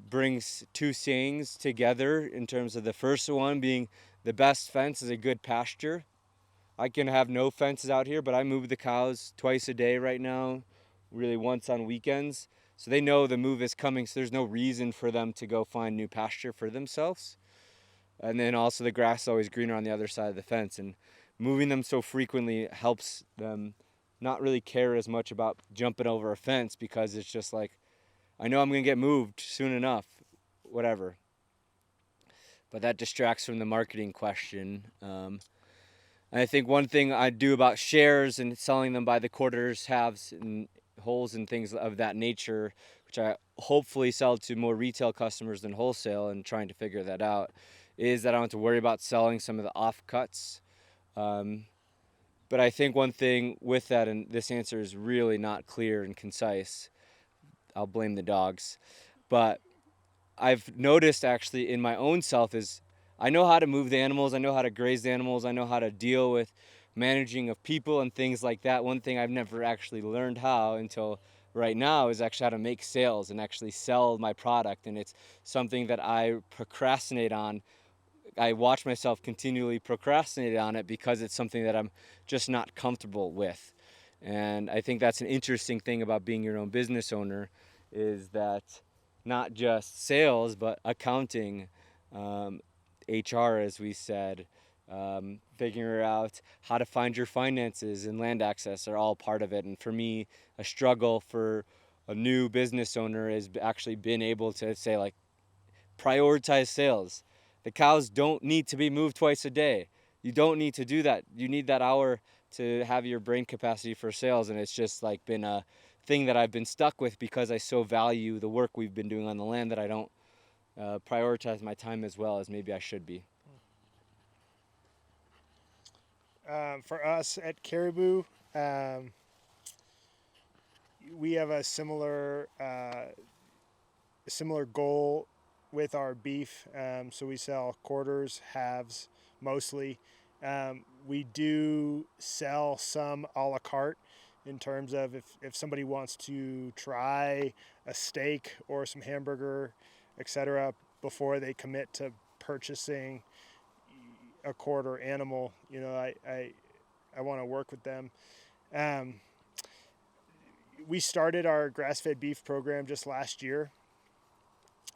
Speaker 1: brings two sayings together, in terms of the first one being the best fence is a good pasture. I can have no fences out here, but I move the cows twice a day right now, really once on weekends. So they know the move is coming, so there's no reason for them to go find new pasture for themselves. And then also the grass is always greener on the other side of the fence, and moving them so frequently helps them not really care as much about jumping over a fence, because it's just like, I know I'm going to get moved soon enough, whatever. But that distracts from the marketing question. And I think one thing I do about shares and selling them by the quarters, halves, and wholes and things of that nature, which I hopefully sell to more retail customers than wholesale, and trying to figure that out, is that I don't have to worry about selling some of the offcuts. But I think one thing with that, and this answer is really not clear and concise, I'll blame the dogs, but I've noticed actually in my own self is I know how to move the animals, I know how to graze the animals, I know how to deal with managing of people and things like that. One thing I've never actually learned how until right now is actually how to make sales and actually sell my product, and it's something that I procrastinate on. I watch myself continually procrastinate on it because it's something that I'm just not comfortable with. And I think that's an interesting thing about being your own business owner, is that not just sales, but accounting, HR, as we said, figuring out how to find your finances and land access are all part of it. And for me, a struggle for a new business owner has actually been able to say, like, prioritize sales. The cows don't need to be moved twice a day. You don't need to do that. You need that hour to have your brain capacity for sales. And it's just like been a thing that I've been stuck with because I so value the work we've been doing on the land that I don't prioritize my time as well as maybe I should be.
Speaker 2: For us at Caribou, we have a similar goal with our beef. So we sell quarters, halves, mostly. We do sell some a la carte in terms of if somebody wants to try a steak or some hamburger, etc., before they commit to purchasing a quarter animal. I want to work with them. We started our grass-fed beef program just last year.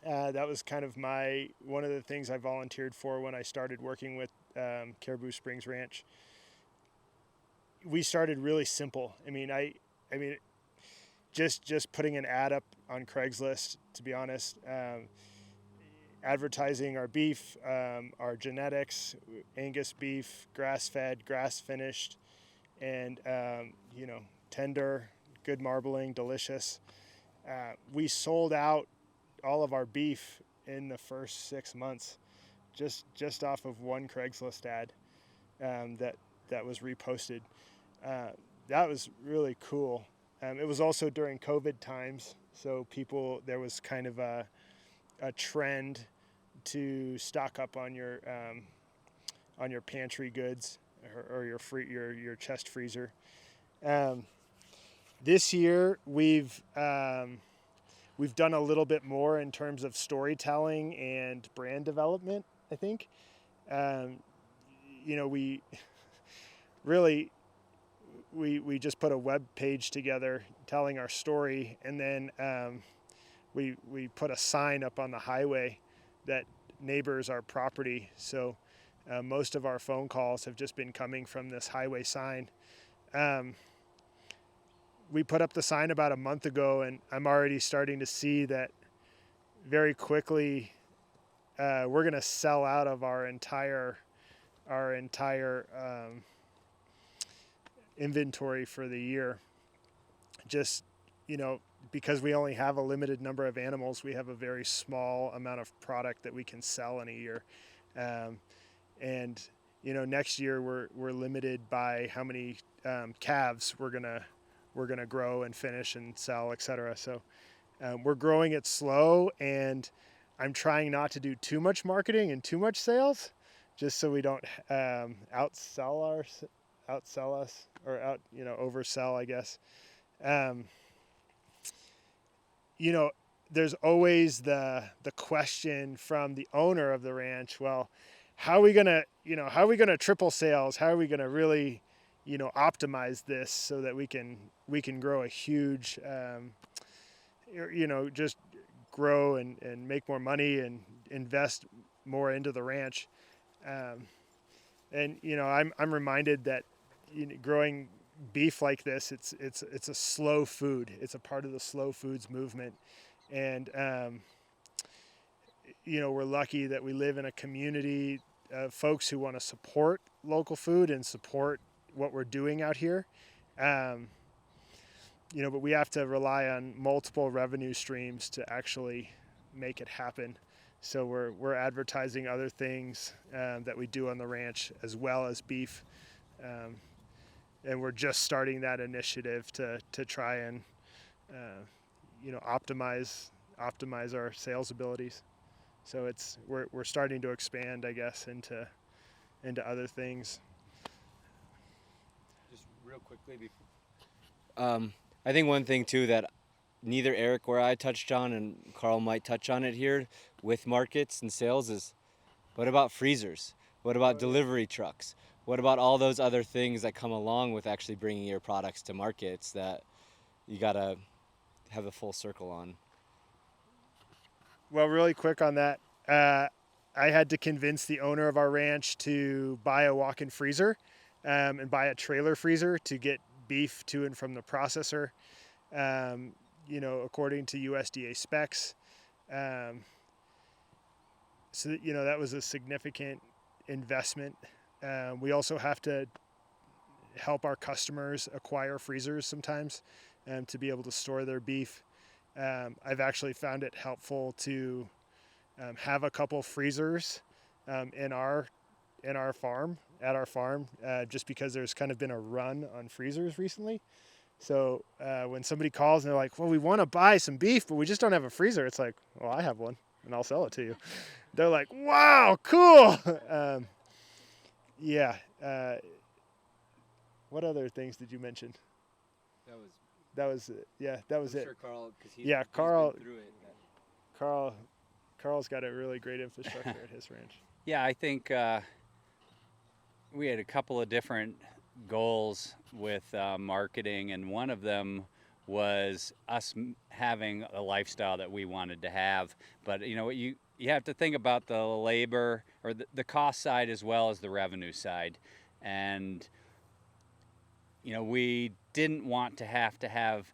Speaker 2: That was kind of one of the things I volunteered for when I started working with Caribou Springs Ranch. We started really simple. I mean, just putting an ad up on Craigslist, to be honest, advertising our beef, our genetics, Angus beef, grass-fed, grass-finished, and tender, good marbling, delicious. We sold out all of our beef in the first 6 months, just off of one Craigslist ad that was reposted. That was really cool. It was also during COVID times, so there was kind of a trend to stock up on your pantry goods or your chest freezer. This year we've done a little bit more in terms of storytelling and brand development, I think. We really we just put a web page together telling our story, and then we put a sign up on the highway that neighbors our property. So most of our phone calls have just been coming from this highway sign. We put up the sign about a month ago, and I'm already starting to see that very quickly we're going to sell out of our entire inventory for the year. Just, because we only have a limited number of animals, we have a very small amount of product that we can sell in a year. And next year we're limited by how many calves we're gonna grow and finish and sell, etc. So we're growing it slow, and I'm trying not to do too much marketing and too much sales, just so we don't outsell us, or oversell, I guess. There's always the question from the owner of the ranch. Well, how are we gonna triple sales? How are we gonna really, optimize this so that we can grow a huge, just grow and make more money and invest more into the ranch. I'm reminded that growing beef like this, it's a slow food. It's a part of the slow foods movement, and we're lucky that we live in a community of folks who want to support local food and support what we're doing out here. But we have to rely on multiple revenue streams to actually make it happen. So we're advertising other things that we do on the ranch as well as beef. And we're just starting that initiative to try and optimize our sales abilities. So we're starting to expand, I guess, into other things.
Speaker 1: Just real quickly, I think one thing too that neither Eric or I touched on, and Karel might touch on it here with markets and sales, is what about freezers? What about delivery trucks? What about all those other things that come along with actually bringing your products to markets that you gotta have a full circle on?
Speaker 2: Well, really quick on that, I had to convince the owner of our ranch to buy a walk-in freezer and buy a trailer freezer to get beef to and from the processor, according to USDA specs. So that was a significant investment. We also have to help our customers acquire freezers sometimes to be able to store their beef. I've actually found it helpful to have a couple freezers at our farm, just because there's kind of been a run on freezers recently. So when somebody calls and they're like, well, we want to buy some beef, but we just don't have a freezer. It's like, well, I have one and I'll sell it to you. They're like, wow, cool. Yeah. What other things did you mention? That was it.
Speaker 1: Sure, Karel, because
Speaker 2: Yeah,
Speaker 1: he's
Speaker 2: Karel-
Speaker 1: been through it.
Speaker 2: Karel's got a really great infrastructure at his ranch.
Speaker 3: Yeah, I think we had a couple of different goals with marketing, and one of them was us having a lifestyle that we wanted to have. But you have to think about the labor or the cost side as well as the revenue side, and we didn't want to have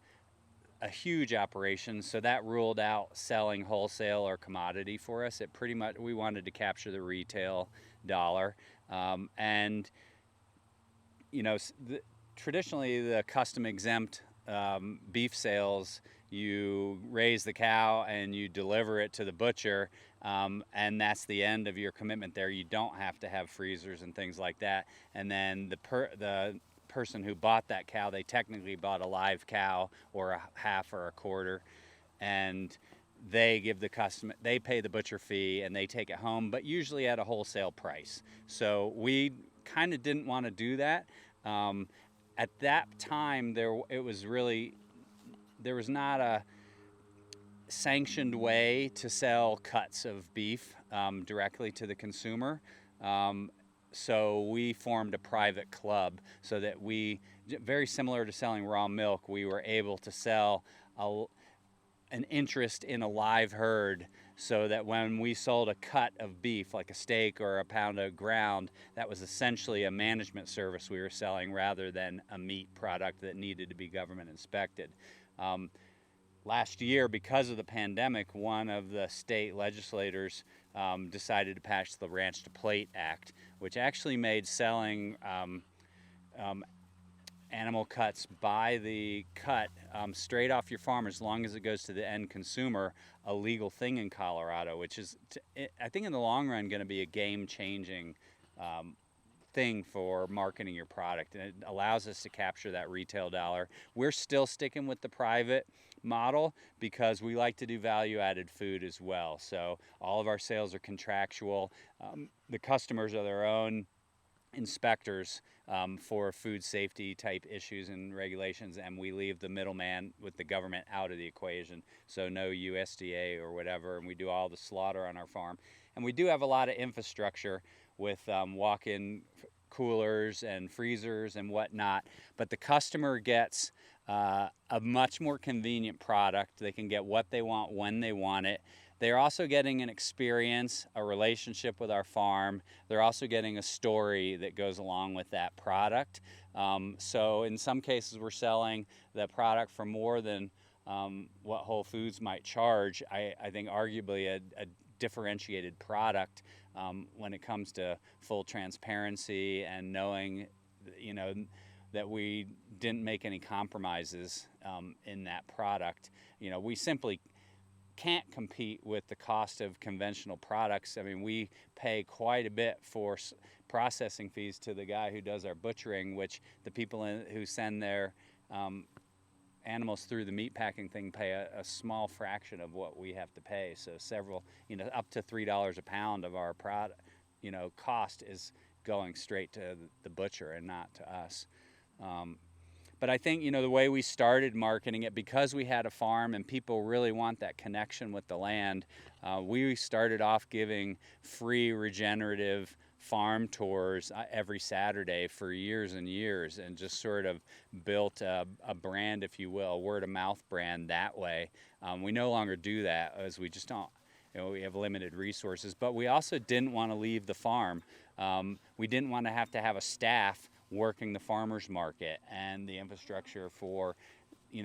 Speaker 3: a huge operation, so that ruled out selling wholesale or commodity for us. It pretty much, we wanted to capture the retail dollar, and traditionally the custom exempt beef sales, you raise the cow and you deliver it to the butcher, and that's the end of your commitment there. You don't have to have freezers and things like that. And then the person who bought that cow, they technically bought a live cow or a half or a quarter, and they give the customer, they pay the butcher fee and they take it home, but usually at a wholesale price. So we kind of didn't want to do that. At that time, there was not a sanctioned way to sell cuts of beef directly to the consumer. So we formed a private club so that very similar to selling raw milk, we were able to sell an interest in a live herd, so that when we sold a cut of beef, like a steak or a pound of ground, that was essentially a management service we were selling rather than a meat product that needed to be government inspected. Last year, because of the pandemic, one of the state legislators decided to pass the Ranch to Plate Act, which actually made selling animal cuts by the cut straight off your farm, as long as it goes to the end consumer, a legal thing in Colorado, which is, I think in the long run, going to be a game-changing thing for marketing your product, and it allows us to capture that retail dollar. We're still sticking with the private model because we like to do value-added food as well. So all of our sales are contractual. The customers are their own inspectors for food safety type issues and regulations, and we leave the middleman with the government out of the equation. So no USDA or whatever, and we do all the slaughter on our farm. And we do have a lot of infrastructure with walk-in coolers and freezers and whatnot, but the customer gets a much more convenient product. They can get what they want when they want it. They're also getting an experience, a relationship with our farm. They're also getting a story that goes along with that product. So in some cases, we're selling the product for more than what Whole Foods might charge. I think arguably a differentiated product when it comes to full transparency and knowing, that we didn't make any compromises in that product. We simply can't compete with the cost of conventional products. I mean, we pay quite a bit for processing fees to the guy who does our butchering, which the people who send their animals through the meat packing thing pay a small fraction of what we have to pay. So several, up to $3 a pound of our product, cost is going straight to the butcher and not to us. But I think, the way we started marketing it, because we had a farm and people really want that connection with the land, we started off giving free regenerative farm tours every Saturday for years and years, and just sort of built a brand, if you will, a word of mouth brand that way. We no longer do that, as we just don't we have limited resources, but we also didn't want to leave the farm. We didn't want to have a staff working the farmers market and the infrastructure for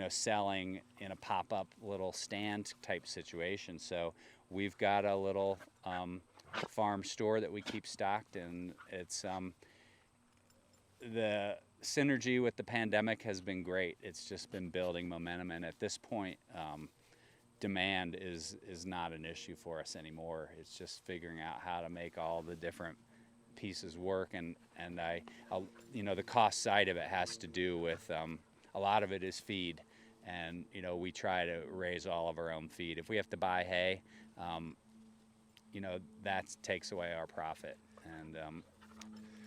Speaker 3: selling in a pop-up little stand type situation. So we've got a little farm store that we keep stocked, and it's the synergy with the pandemic has been great. It's just been building momentum, and at this point, demand is not an issue for us anymore. It's just figuring out how to make all the different pieces work, and the cost side of it has to do with a lot of it is feed, and we try to raise all of our own feed. If we have to buy hay, that takes away our profit, and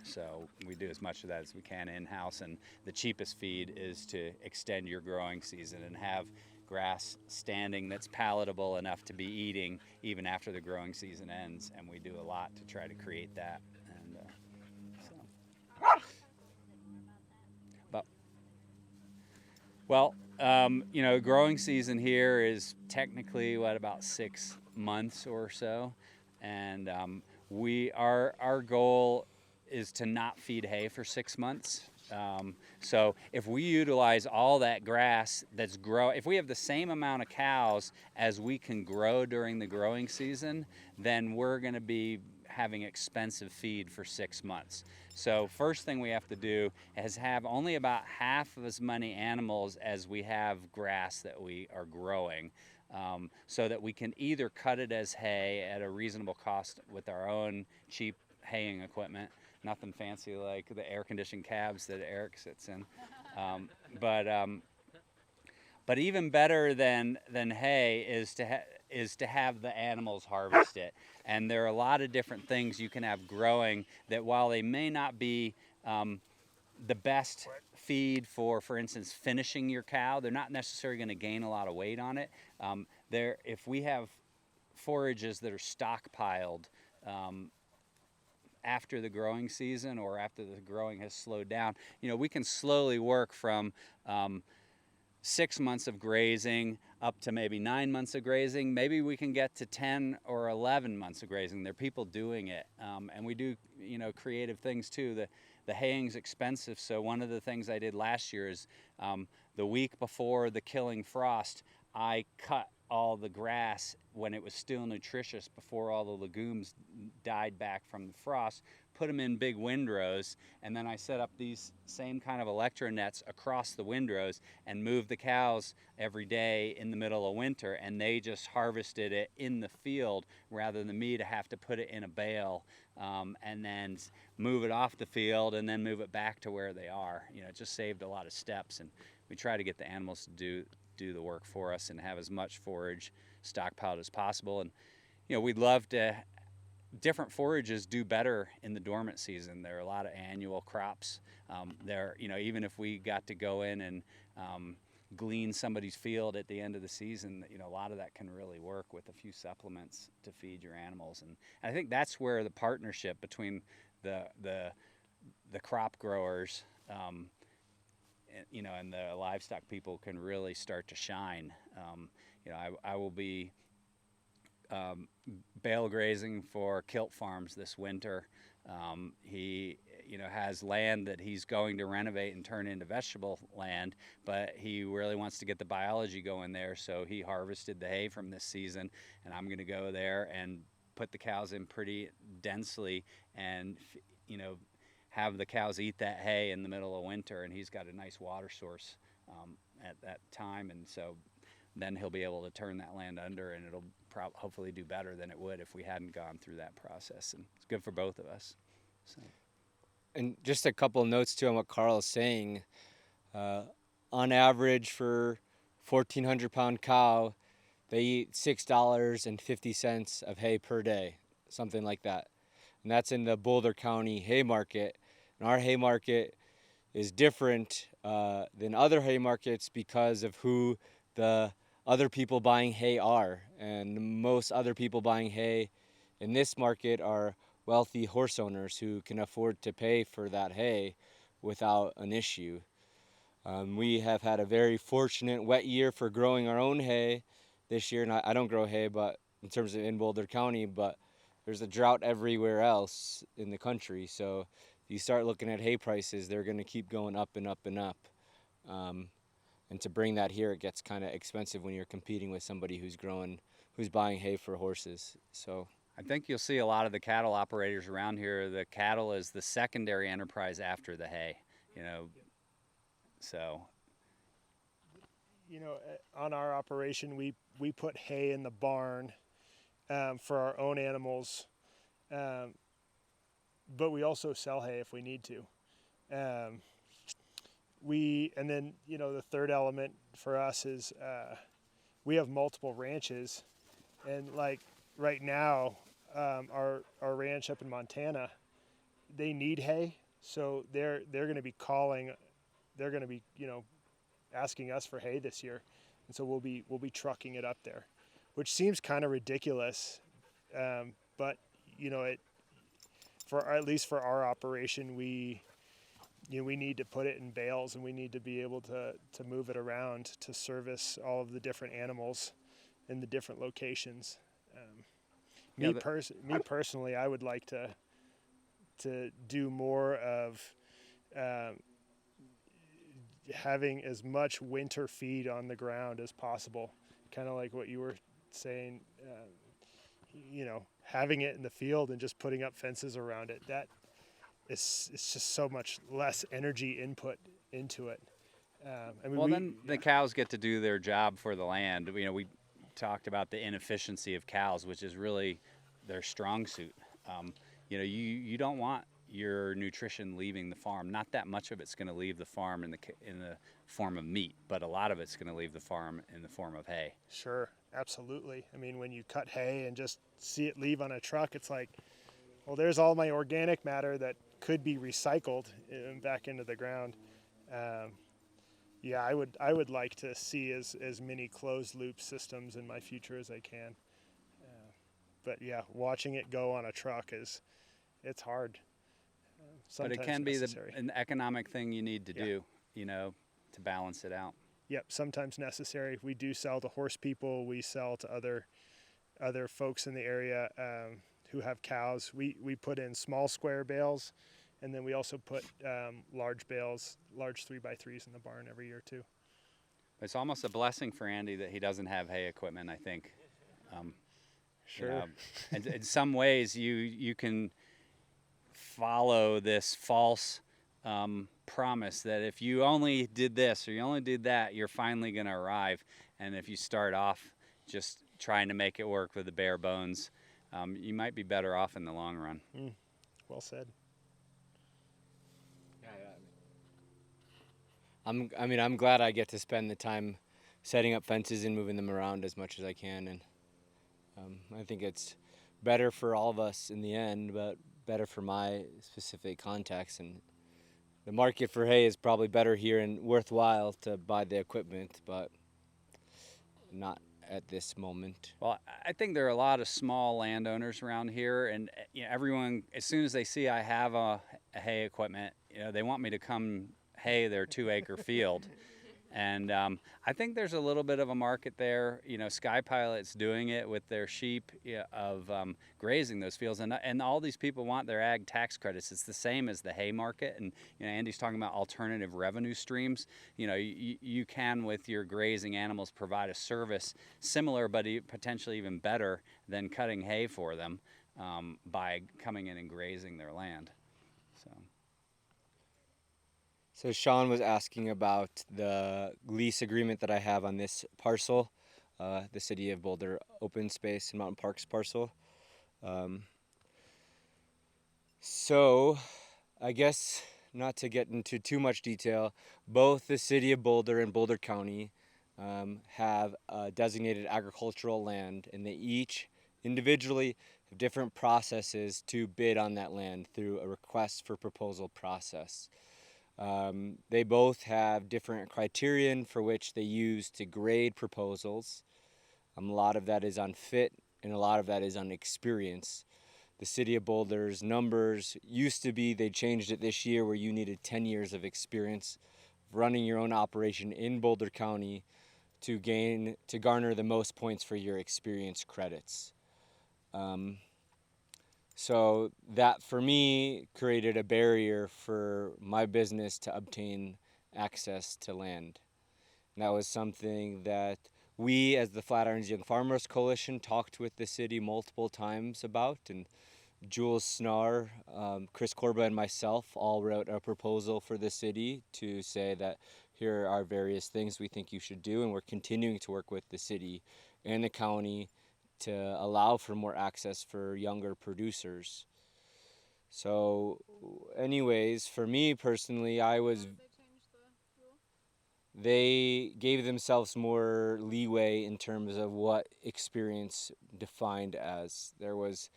Speaker 3: so we do as much of that as we can in-house. And the cheapest feed is to extend your growing season and have grass standing that's palatable enough to be eating even after the growing season ends, and we do a lot to try to create that. And growing season here is technically about 6 months or so, and our goal is to not feed hay for 6 months. So if we utilize all that grass that's if we have the same amount of cows as we can grow during the growing season, then we're going to be having expensive feed for 6 months. So first thing we have to do is have only about half of as many animals as we have grass that we are growing, so that we can either cut it as hay at a reasonable cost with our own cheap haying equipment. Nothing fancy like the air-conditioned cabs that Eric sits in, but even better than hay is to have the animals harvest it. And there are a lot of different things you can have growing that, while they may not be the best feed for instance, finishing your cow, they're not necessarily going to gain a lot of weight on it. If we have forages that are stockpiled after the growing season or after the growing has slowed down, we can slowly work from 6 months of grazing up to maybe 9 months of grazing. Maybe we can get to 10 or 11 months of grazing. There are people doing it, and we do creative things too. The haying's expensive, so one of the things I did last year is the week before the killing frost, I cut all the grass when it was still nutritious, before all the legumes died back from the frost, put them in big windrows, and then I set up these same kind of electro nets across the windrows and moved the cows every day in the middle of winter, and they just harvested it in the field rather than me to have to put it in a bale and then move it off the field and then move it back to where they are. It just saved a lot of steps, and we try to get the animals to do the work for us and have as much forage stockpiled as possible. And we'd love to. Different forages do better in the dormant season. There are a lot of annual crops. Even if we got to go in and glean somebody's field at the end of the season, a lot of that can really work with a few supplements to feed your animals. And I think that's where the partnership between the crop growers and the livestock people can really start to shine. I will be bale grazing for Kilt Farms this winter. He has land that he's going to renovate and turn into vegetable land, but he really wants to get the biology going there, so he harvested the hay from this season, and I'm going to go there and put the cows in pretty densely and have the cows eat that hay in the middle of winter. And he's got a nice water source at that time, and so then he'll be able to turn that land under, and it'll hopefully do better than it would if we hadn't gone through that process. And it's good for both of us. So.
Speaker 1: And just a couple of notes too on what Karel is saying. On average, for 1,400-pound cow, they eat $6.50 of hay per day, something like that. And that's in the Boulder County hay market. And our hay market is different than other hay markets because of who the other people buying hay are. And most other people buying hay in this market are wealthy horse owners who can afford to pay for that hay without an issue. We have had a very fortunate wet year for growing our own hay this year. And I don't grow hay, but in terms of in Boulder County, but there's a drought everywhere else in the country. So if you start looking at hay prices, they're going to keep going up and up and up. And to bring that here, it gets kind of expensive when you're competing with somebody who's buying hay for horses. So
Speaker 3: I think you'll see a lot of the cattle operators around here. The cattle is the secondary enterprise after the hay, you know. So,
Speaker 2: You know, on our operation, we put hay in the barn for our own animals, but we also sell hay if we need to. And then, you know, the third element for us is we have multiple ranches, and like right now, our ranch up in Montana, they need hay, so they're going to be you know, asking us for hay this year, and so we'll be trucking it up there, which seems kind of ridiculous, but you know, at least for our operation, we need to put it in bales, and we need to be able to move it around to service all of the different animals in the different locations. Me personally, I would like to do more of having as much winter feed on the ground as possible, kind of like what you were saying. You know, having it in the field and just putting up fences around it. It's just so much less energy input into it.
Speaker 3: then the cows get to do their job for the land. You know, we talked about the inefficiency of cows, which is really their strong suit. You know, you don't want your nutrition leaving the farm. Not that much of it's going to leave the farm in the form of meat, but a lot of it's going to leave the farm in the form of hay.
Speaker 2: Sure, absolutely. I mean, when you cut hay and just see it leave on a truck, it's like, well, there's all my organic matter that could be recycled back into the ground. Yeah, I would like to see as many closed loop systems in my future as I can. But yeah, watching it go on a truck it's hard.
Speaker 3: But it can be
Speaker 2: necessary.
Speaker 3: an economic thing you need to do, you know, to balance it out.
Speaker 2: Yep, sometimes necessary. We do sell to horse people. We sell to other folks in the area who have cows. We put in small square bales, and then we also put large bales, large 3x3s in the barn every year too.
Speaker 3: It's almost a blessing for Andy that he doesn't have hay equipment, I think.
Speaker 2: Sure.
Speaker 3: You know, and in some ways, you can follow this false promise that if you only did this or you only did that, you're finally going to arrive. And if you start off just trying to make it work with the bare bones, you might be better off in the long run.
Speaker 2: Well said.
Speaker 1: I'm glad I get to spend the time setting up fences and moving them around as much as I can, and I think it's better for all of us in the end, but better for my specific context. And the market for hay is probably better here and worthwhile to buy the equipment, but not at this moment.
Speaker 3: Well, I think there are a lot of small landowners around here, and you know, everyone, as soon as they see I have a hay equipment, you know, they want me to come hay their 2-acre field. And I think there's a little bit of a market there. You know, Sky Pilot's doing it with their sheep of grazing those fields, and all these people want their ag tax credits. It's the same as the hay market, and you know, Andy's talking about alternative revenue streams. You know, you can with your grazing animals provide a service similar, but potentially even better than cutting hay for them by coming in and grazing their land.
Speaker 1: So Sean was asking about the lease agreement that I have on this parcel, the City of Boulder open space and mountain parks parcel. So I guess not to get into too much detail, both the City of Boulder and Boulder County have designated agricultural land, and they each individually have different processes to bid on that land through a request for proposal process. They both have different criterion for which they use to grade proposals. A lot of that is on fit, and a lot of that is on experience. The City of Boulder's numbers used to be, they changed it this year, where you needed 10 years of experience running your own operation in Boulder County to garner the most points for your experience credits. So that for me created a barrier for my business to obtain access to land. And that was something that we, as the Flatirons Young Farmers Coalition, talked with the city multiple times about. And Jules Snar, Chris Corba, and myself all wrote a proposal for the city to say that here are various things we think you should do, and we're continuing to work with the city and the county to allow for more access for younger producers. So anyways, for me personally, they gave themselves more leeway in terms of what experience defined as. There was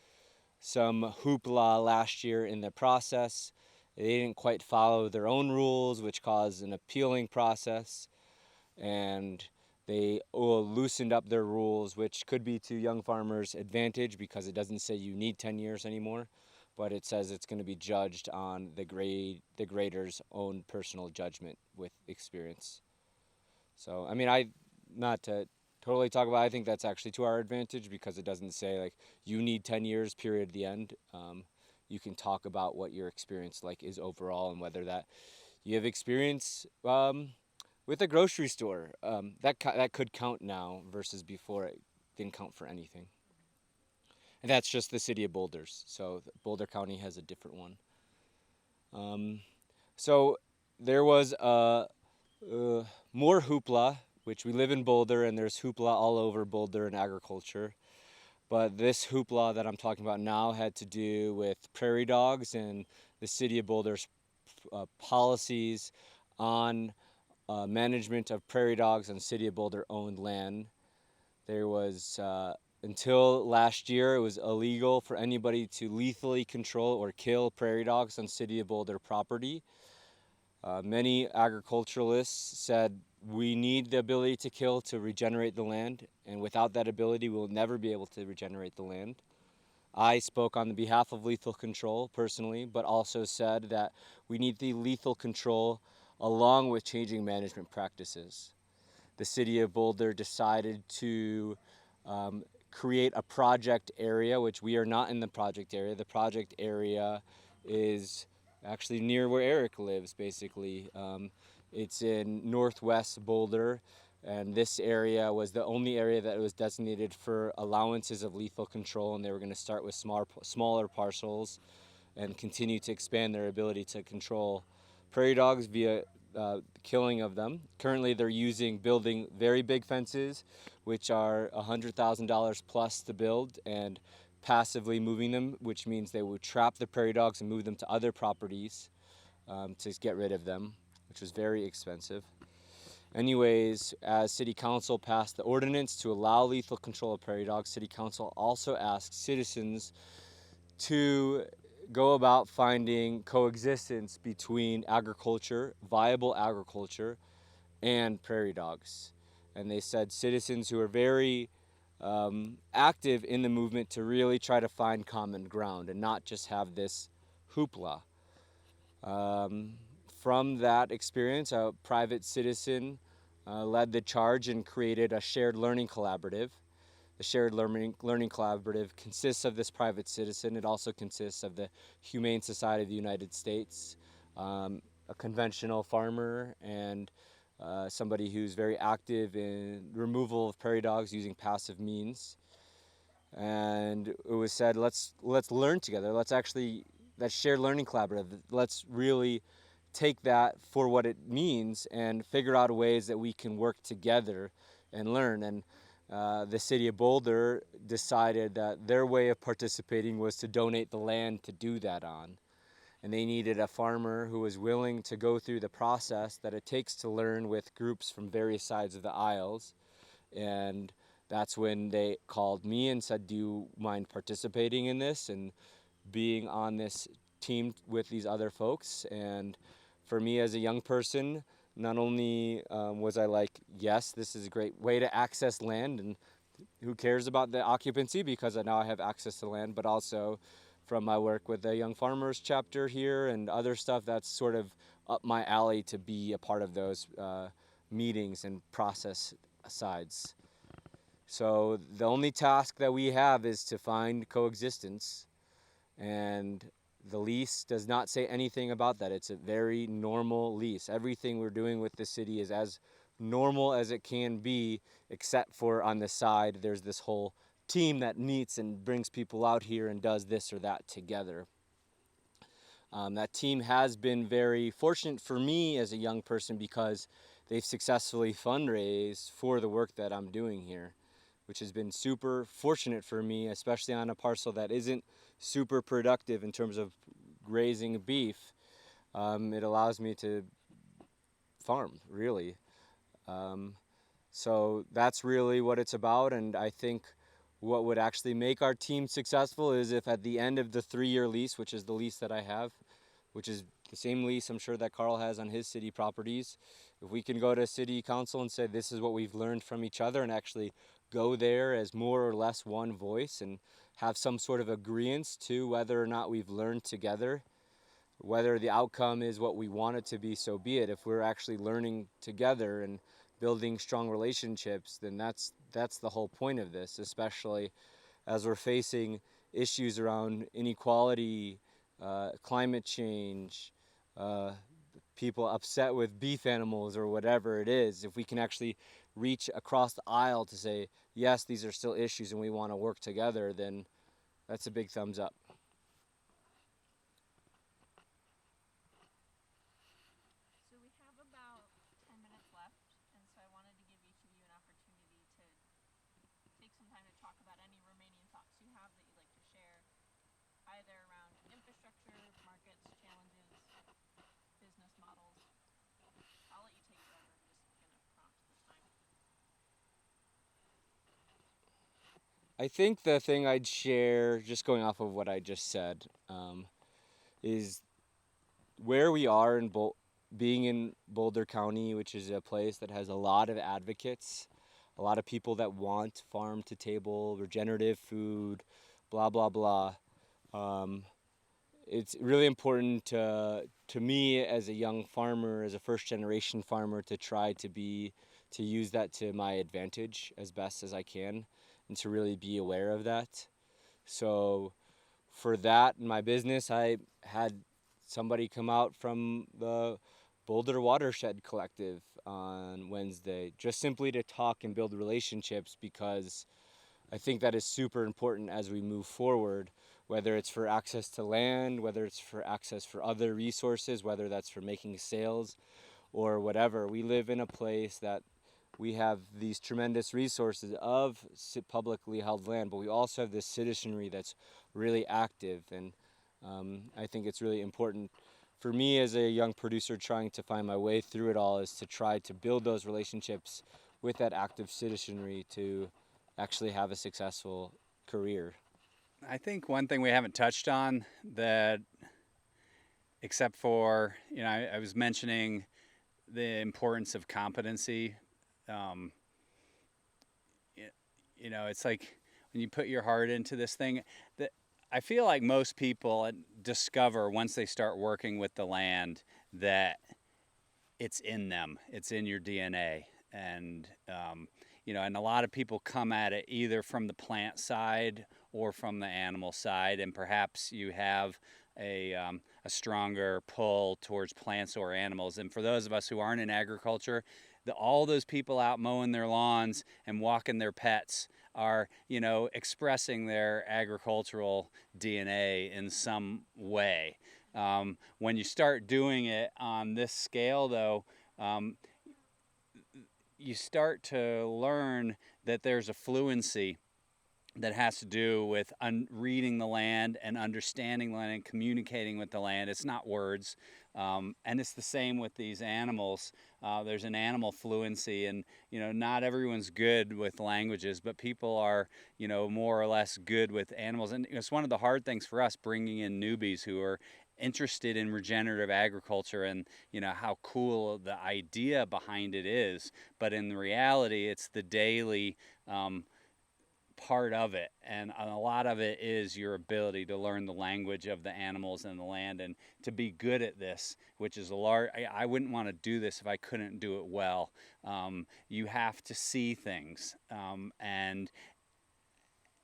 Speaker 1: some hoopla last year in the process. They didn't quite follow their own rules, which caused an appealing process, and they loosened up their rules, which could be to young farmers' advantage because it doesn't say you need 10 years anymore, but it says it's going to be judged on the grader's own personal judgment with experience. So, I mean, not to totally talk about it, I think that's actually to our advantage because it doesn't say like you need 10 years period at the end. You can talk about what your experience like is overall and whether that you have experience with a grocery store. That could count now versus before it didn't count for anything. And that's just the city of Boulders. So Boulder County has a different one. So there was more hoopla, which we live in Boulder, and there's hoopla all over Boulder in agriculture. But this hoopla that I'm talking about now had to do with prairie dogs and the city of Boulder's policies on management of prairie dogs on city of Boulder owned land. There was, until last year, it was illegal for anybody to lethally control or kill prairie dogs on city of Boulder property. Many agriculturalists said we need the ability to kill to regenerate the land, and without that ability, we'll never be able to regenerate the land. I spoke on the behalf of lethal control personally, but also said that we need the lethal control along with changing management practices. The city of Boulder decided to create a project area, which we are not in the project area. The project area is actually near where Eric lives, basically. It's in northwest Boulder, and this area was the only area that was designated for allowances of lethal control, and they were going to start with smaller parcels and continue to expand their ability to control prairie dogs via killing of them. Currently, they're building very big fences, which are $100,000 plus to build, and passively moving them, which means they would trap the prairie dogs and move them to other properties to get rid of them, which was very expensive. Anyways, as City Council passed the ordinance to allow lethal control of prairie dogs, City Council also asked citizens to go about finding coexistence between viable agriculture, and prairie dogs. And they said citizens who are very active in the movement to really try to find common ground and not just have this hoopla. From that experience, a private citizen led the charge and created a shared learning collaborative. The Shared Learning Collaborative consists of this private citizen. It also consists of the Humane Society of the United States, a conventional farmer, and somebody who's very active in removal of prairie dogs using passive means. And it was said, let's learn together. That Shared Learning Collaborative, let's really take that for what it means and figure out ways that we can work together and learn. And the city of Boulder decided that their way of participating was to donate the land to do that on. And they needed a farmer who was willing to go through the process that it takes to learn with groups from various sides of the aisles. And that's when they called me and said, do you mind participating in this and being on this team with these other folks? And for me as a young person, not only was I like, yes, this is a great way to access land, and who cares about the occupancy because now I have access to land, but also from my work with the Young Farmers chapter here and other stuff, that's sort of up my alley to be a part of those meetings and process sides. So the only task that we have is to find coexistence, and the lease does not say anything about that. It's a very normal lease. Everything we're doing with the city is as normal as it can be, except for on the side there's this whole team that meets and brings people out here and does this or that together. That team has been very fortunate for me as a young person because they've successfully fundraised for the work that I'm doing here, which has been super fortunate for me, especially on a parcel that isn't super productive in terms of grazing beef. It allows me to farm, really. So that's really what it's about, and I think what would actually make our team successful is if at the end of the 3-year lease, which is the lease that I have, which is the same lease I'm sure that Karel has on his city properties, if we can go to city council and say this is what we've learned from each other and actually go there as more or less one voice and have some sort of agreement to whether or not we've learned together, whether the outcome is what we want it to be, so be it. If we're actually learning together and building strong relationships, then that's the whole point of this, especially as we're facing issues around inequality, climate change, people upset with beef animals or whatever it is. If we can actually reach across the aisle to say, yes, these are still issues and we want to work together, then that's a big thumbs up.
Speaker 4: So we have about 10 minutes left, and so I wanted to give each of you an opportunity to take some time to talk about any remaining thoughts you have that you'd like to share, either around infrastructure, markets, challenges, business models. I'll let you take it over. I'm just going to prompt this time.
Speaker 1: I think the thing I'd share, just going off of what I just said, is where we are in being in Boulder County, which is a place that has a lot of advocates, a lot of people that want farm to table, regenerative food, blah, blah, blah. It's really important to me as a young farmer, as a first generation farmer, to try to use that to my advantage as best as I can and to really be aware of that. So for that in my business, I had somebody come out from the Boulder Watershed Collective on Wednesday, just simply to talk and build relationships, because I think that is super important as we move forward, whether it's for access to land, whether it's for access for other resources, whether that's for making sales or whatever. We live in a place that we have these tremendous resources of publicly held land, but we also have this citizenry that's really active, and I think it's really important for me as a young producer trying to find my way through it all is to try to build those relationships with that active citizenry to actually have a successful career.
Speaker 3: I think one thing we haven't touched on that, except for, I was mentioning the importance of competency. It's like when you put your heart into this thing, that I feel like most people discover once they start working with the land that it's in them, it's in your DNA. And, and a lot of people come at it either from the plant side or from the animal side, and perhaps you have a stronger pull towards plants or animals. And for those of us who aren't in agriculture, all those people out mowing their lawns and walking their pets are, expressing their agricultural DNA in some way. When you start doing it on this scale, though, you start to learn that there's a fluency that has to do with reading the land and understanding the land and communicating with the land. It's not words. And it's the same with these animals. There's an animal fluency, and not everyone's good with languages, but people are more or less good with animals. And it's one of the hard things for us, bringing in newbies who are interested in regenerative agriculture and how cool the idea behind it is, but in reality it's the daily part of it, and a lot of it is your ability to learn the language of the animals and the land, and to be good at this, which is a large. I wouldn't want to do this if I couldn't do it well. You have to see things, and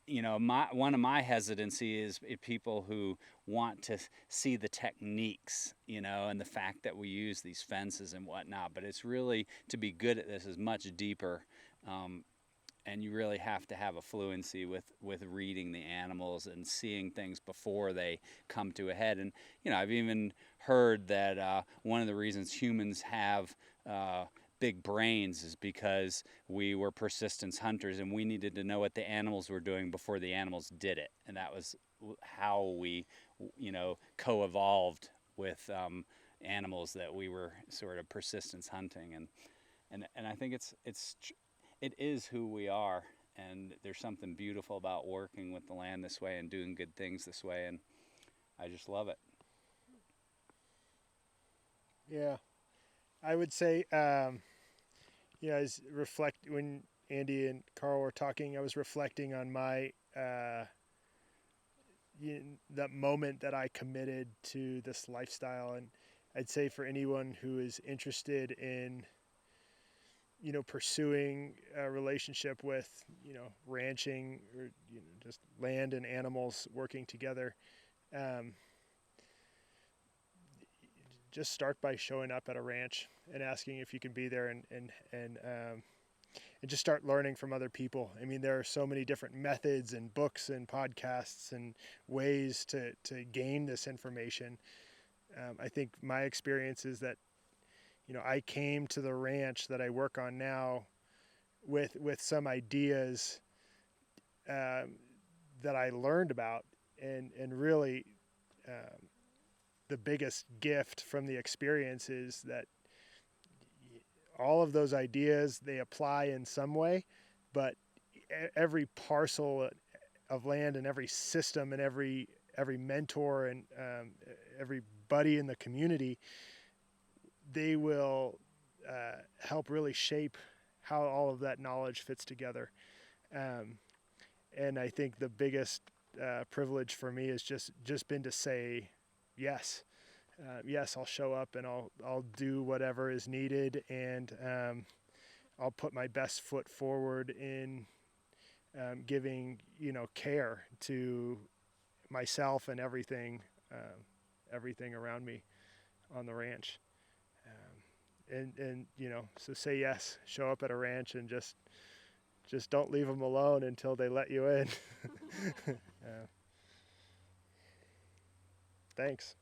Speaker 3: one of my hesitancy is people who want to see the techniques, and the fact that we use these fences and whatnot. But it's really, to be good at this is much deeper. And you really have to have a fluency with reading the animals and seeing things before they come to a head. And I've even heard that one of the reasons humans have big brains is because we were persistence hunters, and we needed to know what the animals were doing before the animals did it, and that was how we co-evolved with animals that we were sort of persistence hunting. And I think it is who we are, and there's something beautiful about working with the land this way and doing good things this way, and I just love it.
Speaker 2: Yeah, I would say, when Andy and Karel were talking, I was reflecting on my that moment that I committed to this lifestyle, and I'd say for anyone who is interested in pursuing a relationship with, ranching, or, just land and animals working together, just start by showing up at a ranch and asking if you can be there, and just start learning from other people. I mean, there are so many different methods and books and podcasts and ways to gain this information. I think my experience is that I came to the ranch that I work on now with some ideas that I learned about, and really the biggest gift from the experience is that all of those ideas, they apply in some way, but every parcel of land and every system and every mentor and every buddy in the community, they will help really shape how all of that knowledge fits together. And I think the biggest privilege for me has just been to say yes. Yes, I'll show up and I'll do whatever is needed, and I'll put my best foot forward in giving care to myself and everything around me on the ranch. And so say yes, show up at a ranch, and just don't leave them alone until they let you in. Thanks.